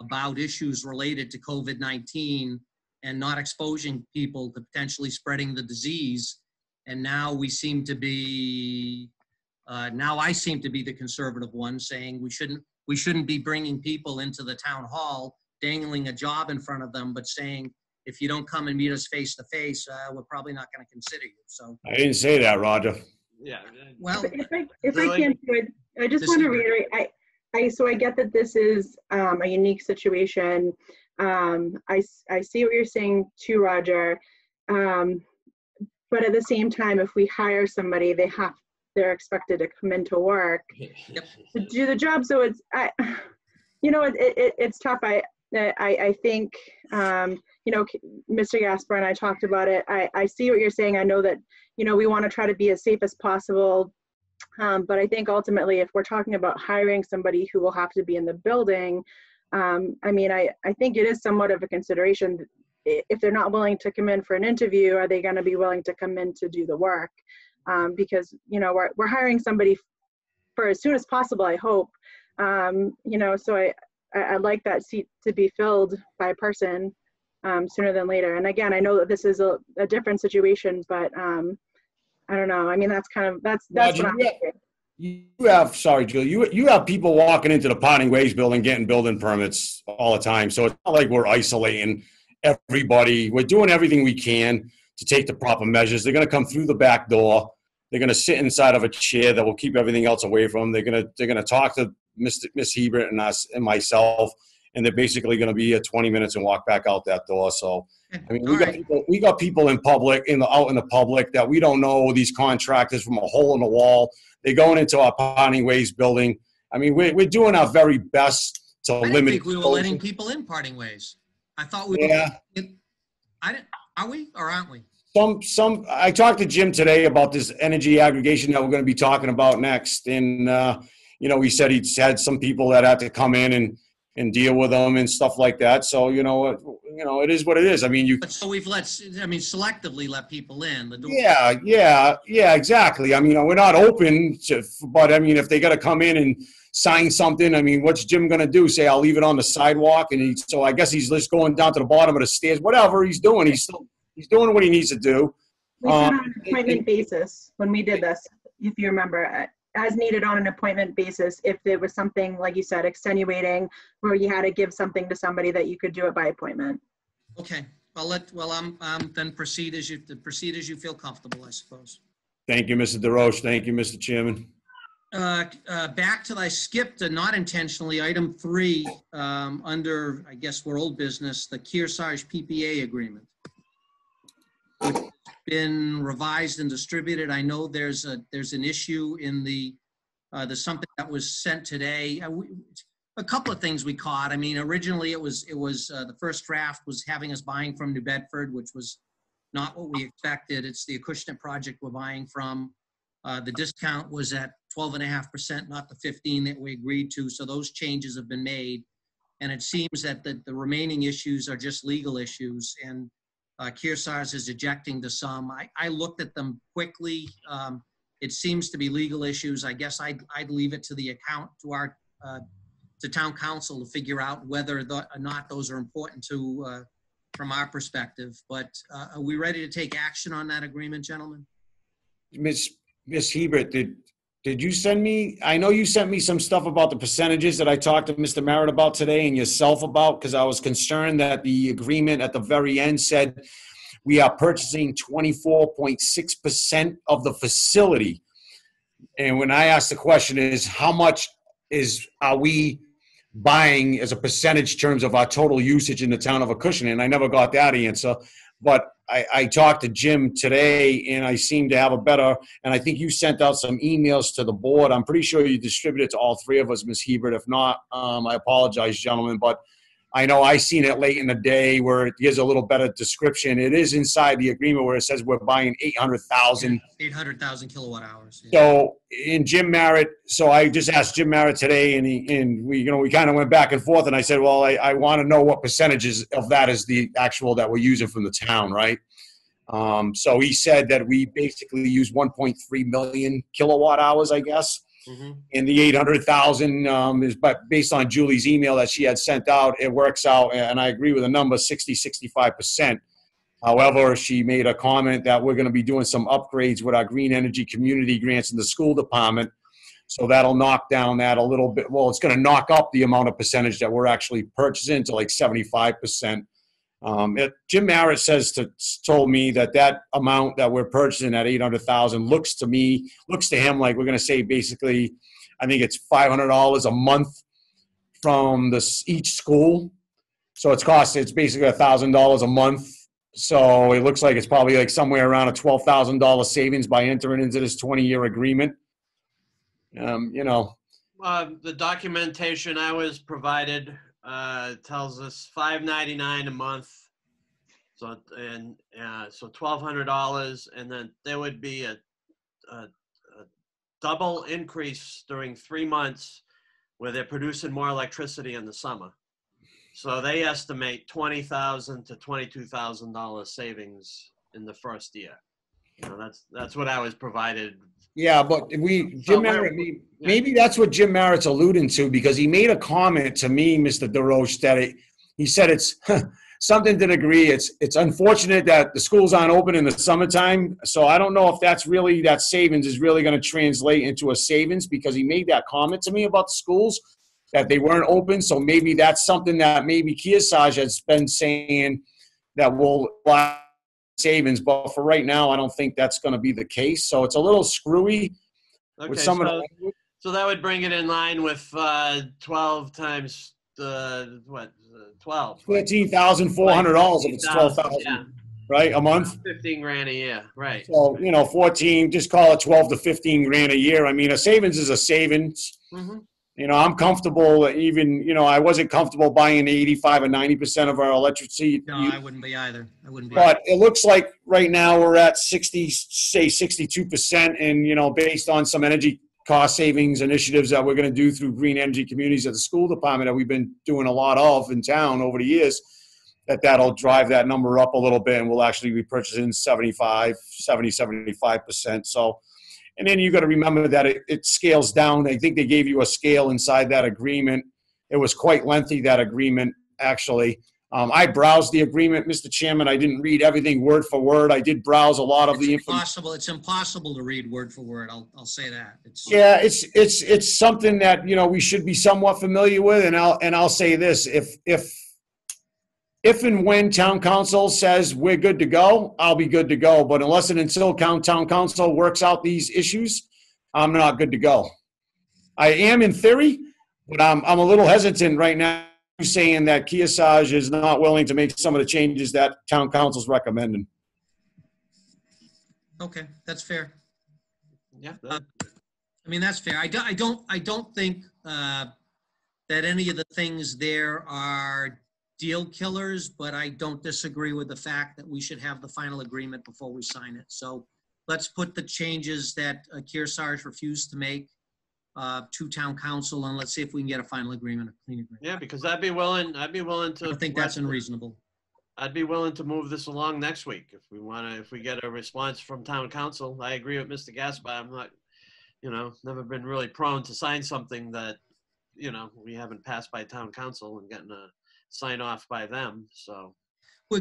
about issues related to COVID-19 and not exposing people to potentially spreading the disease. And now I seem to be the conservative one, saying we shouldn't be bringing people into the town hall, dangling a job in front of them, but saying, if you don't come and meet us face to face, we're probably not going to consider you. So I didn't say that, Roger. Yeah. well, If Really? I can, I just want to reiterate, I get that this is a unique situation. I see what you're saying too, Roger. But at the same time, if we hire somebody, they're expected to come into work to do the job. So it's tough. I think, you know, Mr. Gaspar and I talked about it. I see what you're saying. I know that, you know, we want to try to be as safe as possible. But I think ultimately, if we're talking about hiring somebody who will have to be in the building, I mean, I think it is somewhat of a consideration. If they're not willing to come in for an interview, are they going to be willing to come in to do the work? Because, you know, we're hiring somebody for as soon as possible, I hope. You know, so I'd like that seat to be filled by a person sooner than later. And again, I know that this is a different situation, but I don't know. I mean, that's Roger, what I'm thinking. you have, sorry, Julie, you have people walking into the Potting Ways building, getting building permits all the time. So it's not like we're isolating everybody. We're doing everything we can to take the proper measures. They're going to come through the back door. They're going to sit inside of a chair that will keep everything else away from them. They're going to talk to Miss Hebert and us and myself, and they're basically going to be 20 minutes and walk back out that door. So, I mean, All right. we got people in public, out in the public that we don't know these contractors from a hole in the wall. They're going into our Parting Ways building. I mean, we're doing our very best to I didn't limit. think we were letting people in Parting Ways. I thought we Yeah. were. I didn't. Are we or aren't we? I talked to Jim today about this energy aggregation that we're going to be talking about next. And, he said he'd had some people that had to come in and deal with them and stuff like that. So, it is what it is. I mean, So we've selectively let people in the door. Yeah, exactly. I mean, we're not open to, but I mean, if they got to come in and sign something, I mean, what's Jim going to do? Say, I'll leave it on the sidewalk. And so I guess he's just going down to the bottom of the stairs, whatever he's doing. He's doing what he needs to do. We did on an appointment basis when we did this, if you remember, as needed on an appointment basis. If there was something, like you said, extenuating, where you had to give something to somebody, that you could do it by appointment. Okay. Then proceed as you feel comfortable, I suppose. Thank you, Mr. DeRoche. Thank you, Mr. Chairman. Back to, I skipped, not intentionally, item 3, under, I guess we're old business, the Kearsarge PPA agreement. Which has been revised and distributed. I know there's an issue in there's something that was sent today. A couple of things we caught. I mean, originally it was the first draft was having us buying from New Bedford, which was not what we expected. It's the Acushnet project we're buying from. The discount was at 12.5%, not the 15 that we agreed to. So those changes have been made. And it seems that the remaining issues are just legal issues. And Kearsarge is ejecting to some. I looked at them quickly. It seems to be legal issues. I guess I'd leave it to to town council to figure out whether or not those are important from our perspective. But are we ready to take action on that agreement, gentlemen? Miss Hebert, did you send me, I know you sent me some stuff about the percentages that I talked to Mr. Merritt about today and yourself about, because I was concerned that the agreement at the very end said we are purchasing 24.6% of the facility. And when I asked the question is, how much are we buying as a percentage terms of our total usage in the town of Acushnet? And I never got that answer. But I talked to Jim today, and I seem to have a better, and I think you sent out some emails to the board. I'm pretty sure you distributed it to all three of us, Ms. Hebert. If not, I apologize, gentlemen. But I know I seen it late in the day where it gives a little better description. It is inside the agreement where it says we're buying 800,000. 800,000 kilowatt hours. Yeah. So in Jim Merritt, so I just asked Jim Merritt today, and we kind of went back and forth, and I said, well, I want to know what percentages of that is the actual that we're using from the town, right? So he said that we basically use 1.3 million kilowatt hours, I guess. Mm-hmm. And the 800,000 is, but based on Julie's email that she had sent out, it works out, and I agree with the number, 65%. However, she made a comment that we're going to be doing some upgrades with our green energy community grants in the school department. So that'll knock down that a little bit. Well, it's going to knock up the amount of percentage that we're actually purchasing to like 75%. Jim Merritt told me that amount that we're purchasing at 800,000 looks to him like we're going to save basically, I think it's $500 a month from each school. So it's basically $1,000 a month. So it looks like it's probably like somewhere around a $12,000 savings by entering into this 20-year agreement. The documentation I was provided tells us $599 a month, so $1,200, and then there would be a double increase during 3 months where they're producing more electricity in the summer. So they estimate $20,000 to $22,000 savings in the first year. That's what I was provided. Yeah, but Jim Merritt, maybe that's what Jim Merritt's alluding to, because he made a comment to me, Mr. DeRoche, that he said it's something to the degree. It's unfortunate that the schools aren't open in the summertime. So I don't know if that savings is really going to translate into a savings, because he made that comment to me about the schools, that they weren't open. So maybe that's something that maybe Kearsarge has been saying that will savings, but for right now, I don't think that's going to be the case. So it's a little screwy. Okay, so that would bring it in line with 12 times what, 12. $14,400 if it's 12,000, Yeah, right, a month. 15 grand a year, right. So, 14, just call it 12 to 15 grand a year. I mean, a savings is a savings. Mhm. I'm comfortable even, I wasn't comfortable buying 85 or 90% of our electricity. No, I wouldn't be either. I wouldn't be. But it looks like right now we're at 62%. And, based on some energy cost savings initiatives that we're going to do through green energy communities at the school department that we've been doing a lot of in town over the years, that'll drive that number up a little bit, and we'll actually be purchasing 75%. So, and then you got to remember that it scales down. I think they gave you a scale inside that agreement. It was quite lengthy, that agreement, actually. I browsed the agreement, Mr. Chairman. I didn't read everything word for word. I did browse a lot of the information. It's impossible to read word for word. I'll say that. It's something that, we should be somewhat familiar with. And I'll say this, if and when town council says we're good to go, I'll be good to go. But unless and until town council works out these issues, I'm not good to go. I am in theory, but I'm a little hesitant right now saying that Kearsarge is not willing to make some of the changes that town council's recommending. Okay, that's fair. Yeah. I mean, that's fair. I don't think that any of the things there are deal killers, but I don't disagree with the fact that we should have the final agreement before we sign it. So let's put the changes that Kearsarge refused to make to town council, and let's see if we can get a final agreement, a clean agreement. Yeah, because I'd be willing to. I think that's unreasonable. I'd be willing to move this along next week if we get a response from town council. I agree with Mr. Gaspar. I'm not, never been really prone to sign something that, we haven't passed by town council and getting a sign off by them. So I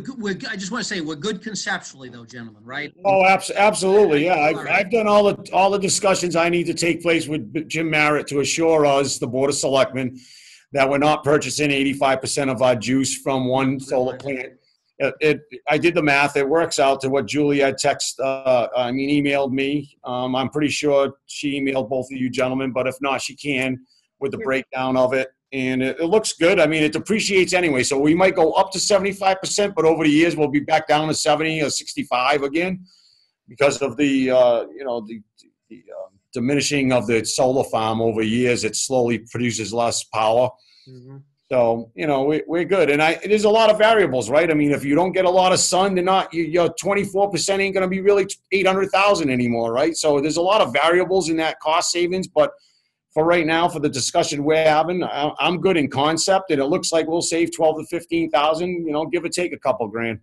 just want to say we're good conceptually, though, gentlemen, right? Oh, absolutely. Yeah, I've done all the discussions I need to take place with Jim Merritt to assure us, the Board of Selectmen, that we're not purchasing 85% of our juice from one solar plant. I did the math. It works out to what Juliet emailed me. I'm pretty sure she emailed both of you gentlemen, but if not, she can with the breakdown of it. And it looks good. I mean, it depreciates anyway. So we might go up to 75%, but over the years, we'll be back down to 70 or 65 again because of the diminishing of the solar farm over years. It slowly produces less power. Mm-hmm. So, we're good. And there's a lot of variables, right? I mean, if you don't get a lot of sun, your 24% ain't going to be really 800,000 anymore, right? So there's a lot of variables in that cost savings, but for right now, for the discussion we're having, I'm good in concept, and it looks like we'll save 12 to 15,000, give or take a couple grand.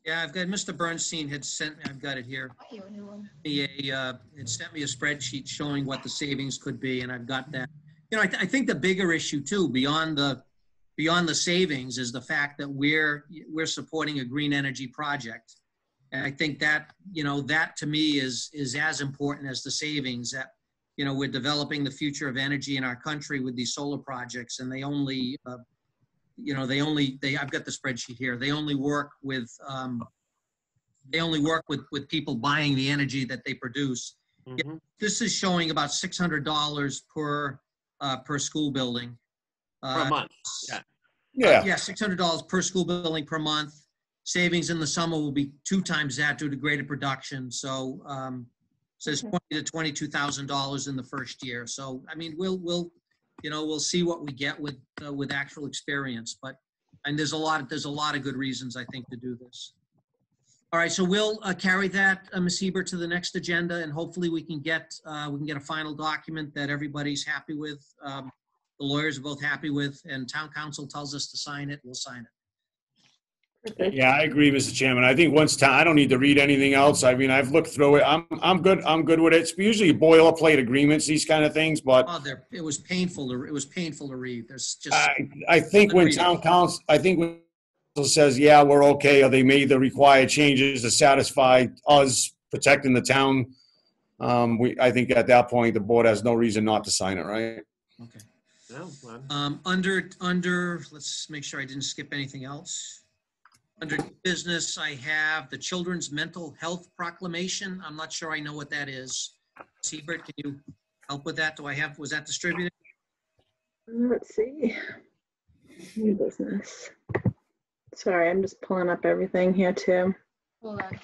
Yeah, I've got Mr. Bernstein had sent me. I've got it here. It sent me a spreadsheet showing what the savings could be, and I've got that. I think the bigger issue too, beyond the savings, is the fact that we're supporting a green energy project, and I think that that to me is as important as the savings. That we're developing the future of energy in our country with these solar projects, and I've got the spreadsheet here. They only work with people buying the energy that they produce. Mm-hmm. This is showing about $600 per school building. Per month. Yeah. Yeah, $600 per school building per month. Savings in the summer will be 2 times that due to greater production. So, says $20,000 to $22,000 in the first year. So, I mean, we'll see what we get with actual experience. And there's a lot of good reasons, I think, to do this. All right, so we'll carry that, Ms. Hebert, to the next agenda, and hopefully we can get a final document that everybody's happy with. The lawyers are both happy with, and town council tells us to sign it, we'll sign it. Yeah, I agree, Mr. Chairman. I think I don't need to read anything else. I mean, I've looked through it. I'm good. I'm good with it. It's usually boilerplate agreements, these kind of things, but it was painful to read. There's just I think when town council says, yeah, we're okay, or they made the required changes to satisfy us protecting the town, I think at that point the board has no reason not to sign it, right? Okay. No, Under let's make sure I didn't skip anything else. Under business, I have the Children's Mental Health Proclamation. I'm not sure I know what that is. Siebert, can you help with that? Was that distributed? Let's see. New business. Sorry, I'm just pulling up everything here too. Hold on.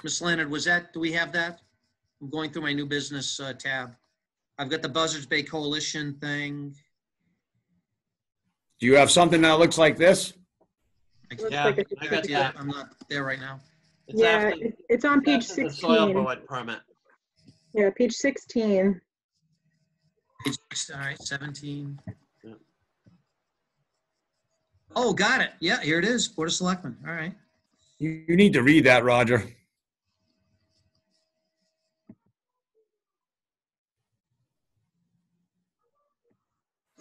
Ms. Leonard, do we have that? I'm going through my new business tab. I've got the Buzzards Bay Coalition thing. Do you have something that looks like this? Looks Yeah, like a I got certificate. that. I'm not there right now. It's Yeah, after, it's on page after the soil 16. board permit. Yeah, page 16. All right, 17. Yeah. Oh, got it. Yeah, here it is. Board of Selectmen. All right. You need to read that, Roger.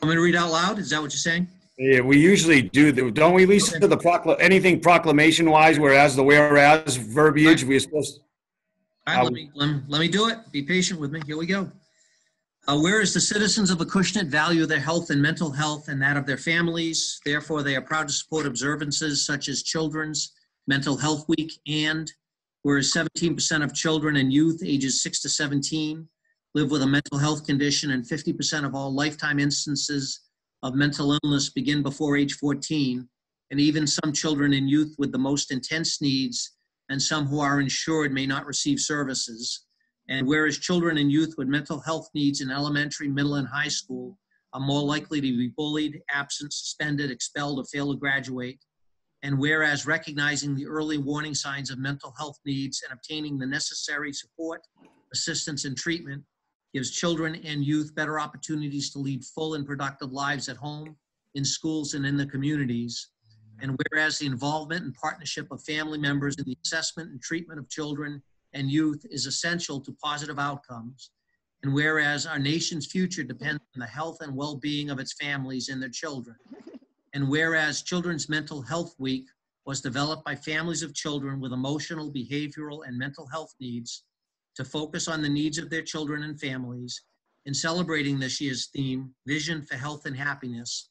Want me to read out loud? Is that what you're saying? Yeah, we usually do. Don't we, Lisa, the anything proclamation-wise, whereas the whereas verbiage, we're supposed to... All right, let me do it. Be patient with me. Here we go. Whereas the citizens of Acushnet value their health and mental health and that of their families, therefore they are proud to support observances such as Children's Mental Health Week, and whereas 17% of children and youth ages 6 to 17 live with a mental health condition, and 50% of all lifetime instances of mental illness begin before age 14, and even some children and youth with the most intense needs and some who are insured may not receive services. And whereas children and youth with mental health needs in elementary, middle, and high school are more likely to be bullied, absent, suspended, expelled, or fail to graduate. And whereas recognizing the early warning signs of mental health needs and obtaining the necessary support, assistance, and treatment gives children and youth better opportunities to lead full and productive lives at home, in schools, and in the communities. And whereas the involvement and partnership of family members in the assessment and treatment of children and youth is essential to positive outcomes. And whereas our nation's future depends on the health and well-being of its families and their children. And whereas Children's Mental Health Week was developed by families of children with emotional, behavioral, and mental health needs to focus on the needs of their children and families. In celebrating this year's theme, Vision for Health and Happiness,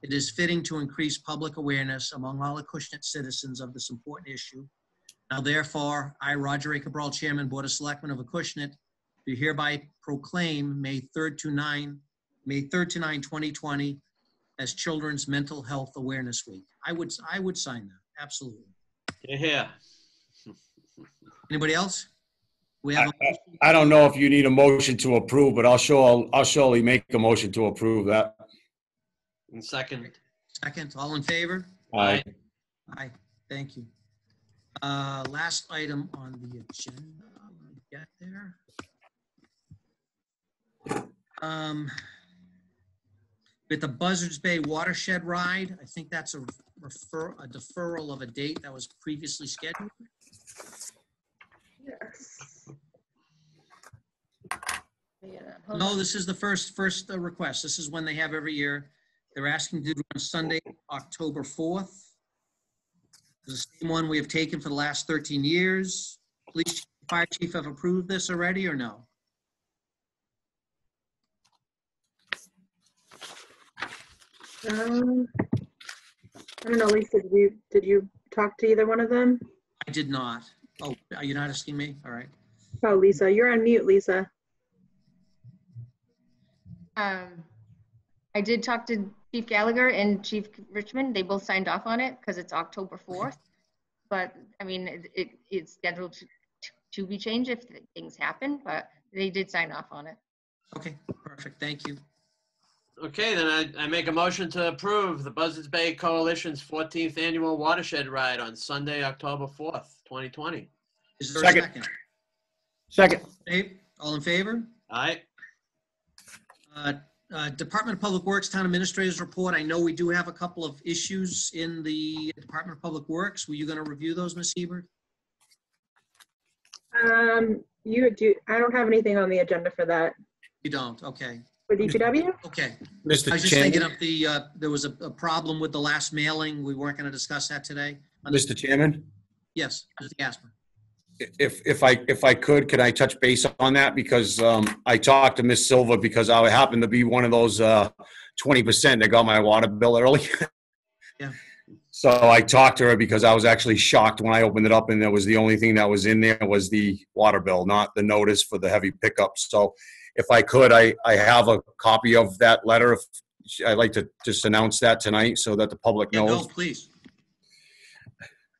it is fitting to increase public awareness among all Acushnet citizens of this important issue. Now therefore, I, Roger A. Cabral, Chairman, Board of Selectmen of Acushnet, do hereby proclaim May 3rd to 9, 2020 as Children's Mental Health Awareness Week. I would sign that, absolutely. Yeah. Anybody else? We have I don't know if you need a motion to approve, but I'll surely make a motion to approve that. And second. second. All in favor? Aye. Aye. Thank you. Last item on the agenda. Let me get there. With the Buzzards Bay Watershed Ride, I think that's a deferral of a date that was previously scheduled. Yes. No, this is the first request. This is one they have every year. They're asking to do it on Sunday, October 4th. It's the same one we have taken for the last 13 years. Police chief, fire chief have approved this already or no? I don't know, Lisa, did you talk to either one of them? I did not. Oh, are you not asking me? All right. Oh, Lisa, you're on mute, Lisa. I did talk to Chief Gallagher and Chief Richmond. They both signed off on it because it's October 4th. But I mean, it's scheduled to be changed if things happen, but they did sign off on it. Okay, perfect. Thank you. Okay, then I make a motion to approve the Buzzards Bay Coalition's 14th Annual Watershed Ride on Sunday, October 4th, 2020. Is there Second. a second? Second. Hey, all in favor? Aye. Department of Public Works Town Administrator's Report. I know we do have a couple of issues in the Department of Public Works. Were you going to review those, Ms. Hebert? You do. I don't have anything on the agenda for that. You don't? Okay. For DPW? Okay. I Mr. was just Chairman, thinking of the, there was a problem with the last mailing. We weren't going to discuss that today. Mr. Chairman, Yes, Mr. Gasper. if I could I touch base on that? Because I talked to Miss Silva because I happened to be one of those 20% that got my water bill early. Yeah. So I talked to her because I was actually shocked when I opened it up and there was the only thing that was in there was the water bill, not the notice for the heavy pickup. So if I could, I have a copy of that letter I'd like to just announce that tonight so that the public Yeah, knows. no, please.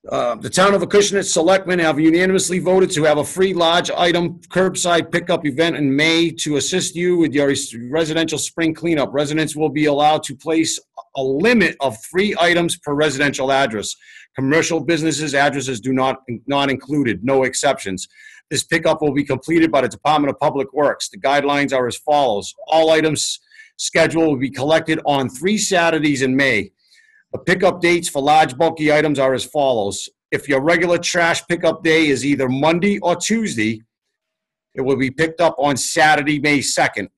The town of Acushnet Selectmen have unanimously voted to have a free large item curbside pickup event in May to assist you with your residential spring cleanup. Residents will be allowed to place a limit of 3 items per residential address. Commercial businesses addresses do not included, no exceptions. This pickup will be completed by the Department of Public Works. The guidelines are as follows. All items scheduled will be collected on 3 Saturdays in May. The pickup dates for large bulky items are as follows. If your regular trash pickup day is either Monday or Tuesday, it will be picked up on Saturday, May 2nd.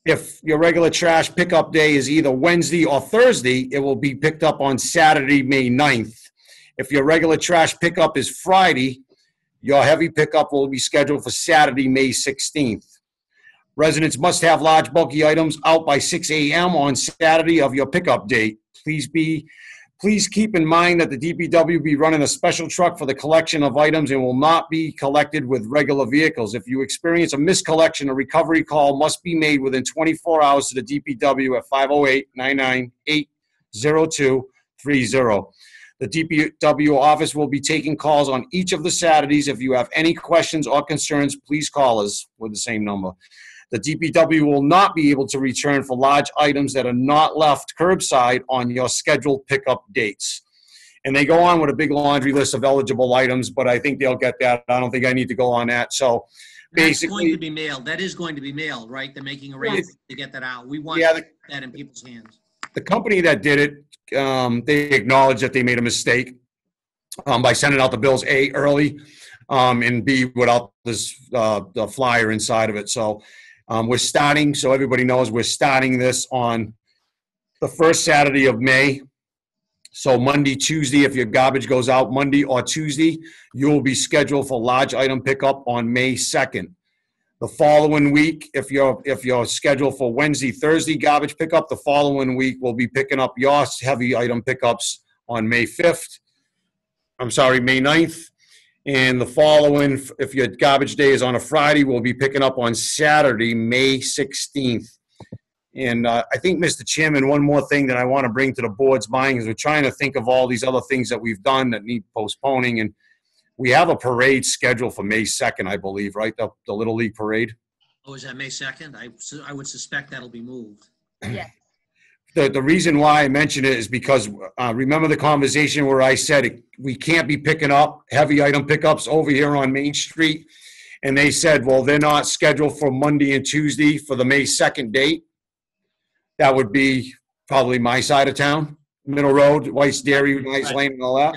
If your regular trash pickup day is either Wednesday or Thursday, it will be picked up on Saturday, May 9th. If your regular trash pickup is Friday, your heavy pickup will be scheduled for Saturday, May 16th. Residents must have large bulky items out by 6 a.m. on Saturday of your pickup date. Please keep in mind that the DPW will be running a special truck for the collection of items and will not be collected with regular vehicles. If you experience a miscollection, a recovery call must be made within 24 hours to the DPW at 508-998-0230. The DPW office will be taking calls on each of the Saturdays. If you have any questions or concerns, please call us with the same number. The DPW will not be able to return for large items that are not left curbside on your scheduled pickup dates. And they go on with a big laundry list of eligible items, but I think they'll get that. I don't think I need to go on that. So basically, That's going to be mailed. That is going to be mailed, right? They're making arrangements to get that out. We want that in people's hands. The company that did it, they acknowledged that they made a mistake by sending out the bills, A, early, and B, without this the flyer inside of it. So we're starting, so everybody knows, we're starting this on the first Saturday of May. So Monday, Tuesday, if your garbage goes out Monday or Tuesday, you will be scheduled for large item pickup on May 2nd. The following week, if you're scheduled for Wednesday, Thursday garbage pickup, the following week we'll be picking up your heavy item pickups on May 5th. I'm sorry, May 9th. And the following, if your garbage day is on a Friday, we'll be picking up on Saturday, May 16th. And I think, Mr. Chairman, one more thing that I want to bring to the board's mind is we're trying to think of all these other things that we've done that need postponing. And we have a parade scheduled for May 2nd, I believe, right? The Little League parade. Oh, is that May 2nd? I would suspect that'll be moved. Yes. The reason why I mention it is because remember the conversation where I said we can't be picking up heavy item pickups over here on Main Street. And they said, well, they're not scheduled for Monday and Tuesday for the May 2nd date. That would be probably my side of town, Middle Road, White's Dairy, Nice Lane, and all that.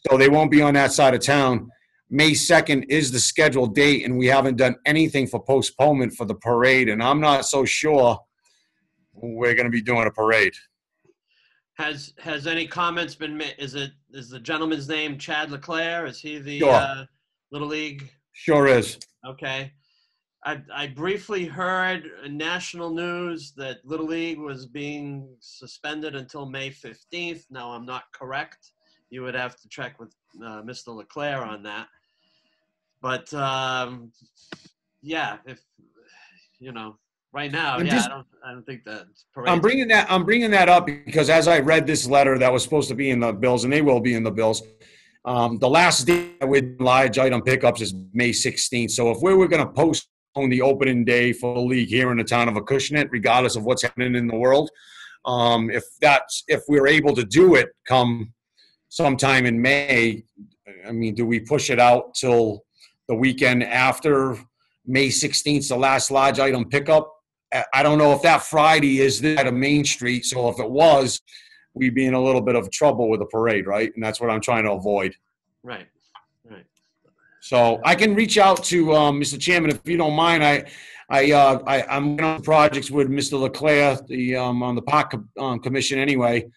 So they won't be on that side of town. May 2nd is the scheduled date, and we haven't done anything for postponement for the parade. And I'm not so sure we're going to be doing a parade. Has any comments been made? Is the gentleman's name Chad Leclerc? Is he the Sure. Little League? Sure is. Okay. I briefly heard in national news that Little League was being suspended until May 15th. Now, I'm not correct. You would have to check with Mr. Leclerc on that. But, yeah, if, you know, right now, I don't think that parade. I'm bringing that up because as I read this letter that was supposed to be in the bills, and they will be in the bills, the last day with large item pickups is May 16th. So if we were going to postpone the opening day for the league here in the town of Acushnet, regardless of what's happening in the world, if we're able to do it come sometime in May, I mean, do we push it out till the weekend after May 16th, the last large item pickup? I don't know if that Friday is at a Main Street, so if it was, we'd be in a little bit of trouble with the parade, right? And that's what I'm trying to avoid. Right. So I can reach out to Mr. Chairman if you don't mind. I'm on projects with Mr. Leclerc, on the Park Commission anyway.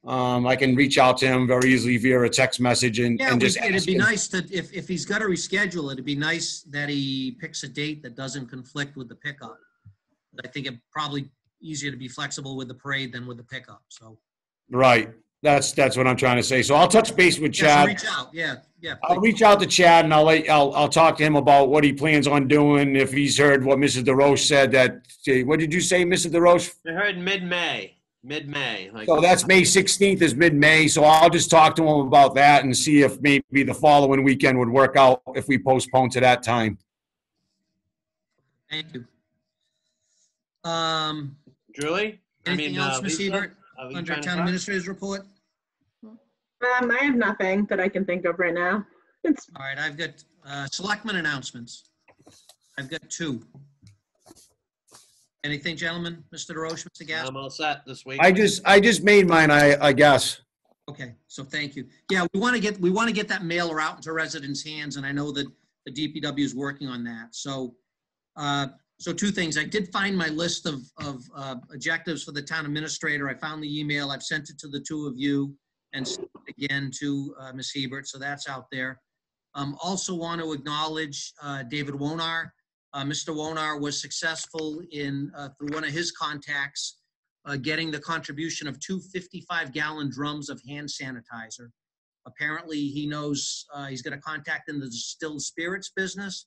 I can reach out to him very easily via a text message and just ask it'd be him. nice to, if he's got to reschedule, it'd be nice that he picks a date that doesn't conflict with the pickup. I think it's probably easier to be flexible with the parade than with the pickup, so. Right. That's what I'm trying to say. So I'll touch base with Yeah, so Chad. reach out, yeah. I'll reach out to Chad and I'll talk to him about what he plans on doing. If he's heard what Mrs. DeRoche said that, what did you say, Mrs. DeRoche? I heard mid-May. Like, So that's May 16th is mid-May. So I'll just talk to him about that and see if maybe the following weekend would work out if we postpone to that time. Thank you. Julie? Anything else, Ms. Lisa? Hebert, Are you under trying to Town talk? Administrator's report? I have nothing that I can think of right now. It's All right, I've got Selectmen announcements. I've got 2. Anything, gentlemen? Mr. DeRoche, Mr. Gass? I'm all set this week. I just made mine, I guess. Okay, so thank you. Yeah, we want to get that mailer out into residents' hands, and I know that the DPW is working on that. So, so 2 things. I did find my list of objectives for the town administrator. I found the email. I've sent it to the 2 of you and sent it again to Ms. Hebert, so that's out there. Also want to acknowledge David Wonar. Mr. Wonar was successful in, through one of his contacts, getting the contribution of 2 55-gallon drums of hand sanitizer. Apparently, he knows he's got a contact in the distilled spirits business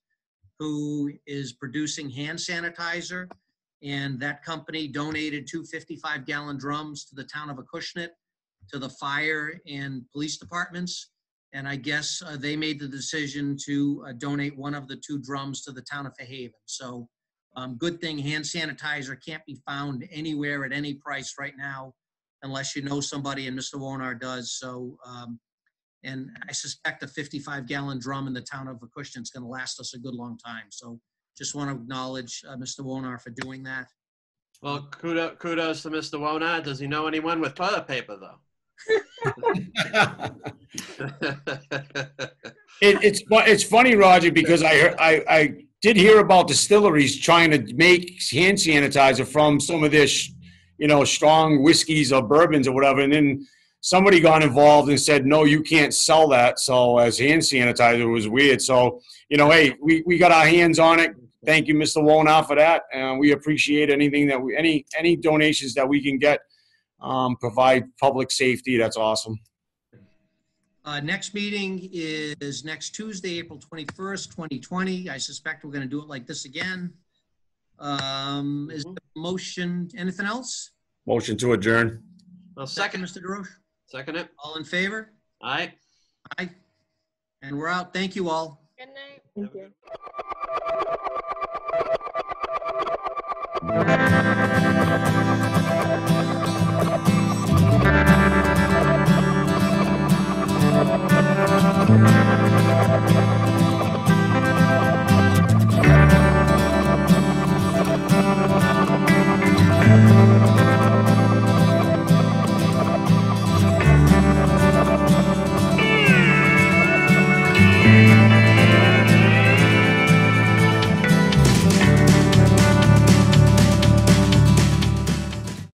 who is producing hand sanitizer, and that company donated 2 55-gallon drums to the town of Acushnet, to the fire and police departments. And I guess they made the decision to donate one of the 2 drums to the town of Fairhaven. So good thing hand sanitizer can't be found anywhere at any price right now, unless you know somebody, and Mr. Wonar does. So, and I suspect a 55-gallon drum in the town of Acushnet is going to last us a good long time. So just want to acknowledge Mr. Wonar for doing that. Well, kudos to Mr. Wona. Does he know anyone with toilet paper, though? It's funny, Roger, because I did hear about distilleries trying to make hand sanitizer from some of their, strong whiskeys or bourbons or whatever, and then somebody got involved and said, no, you can't sell that. So as hand sanitizer was weird. So, hey, we got our hands on it. Thank you, Mr. Wonar, for that. And we appreciate anything that any donations that we can get, provide public safety. That's awesome. Next meeting is next Tuesday, April 21st, 2020. I suspect we're going to do it like this again. Is the motion, anything else? Motion to adjourn. Well, Second, second. Mr. DeRoche. Second it. All in favor? All right. Aye. And we're out. Thank you all. Good night. thank you.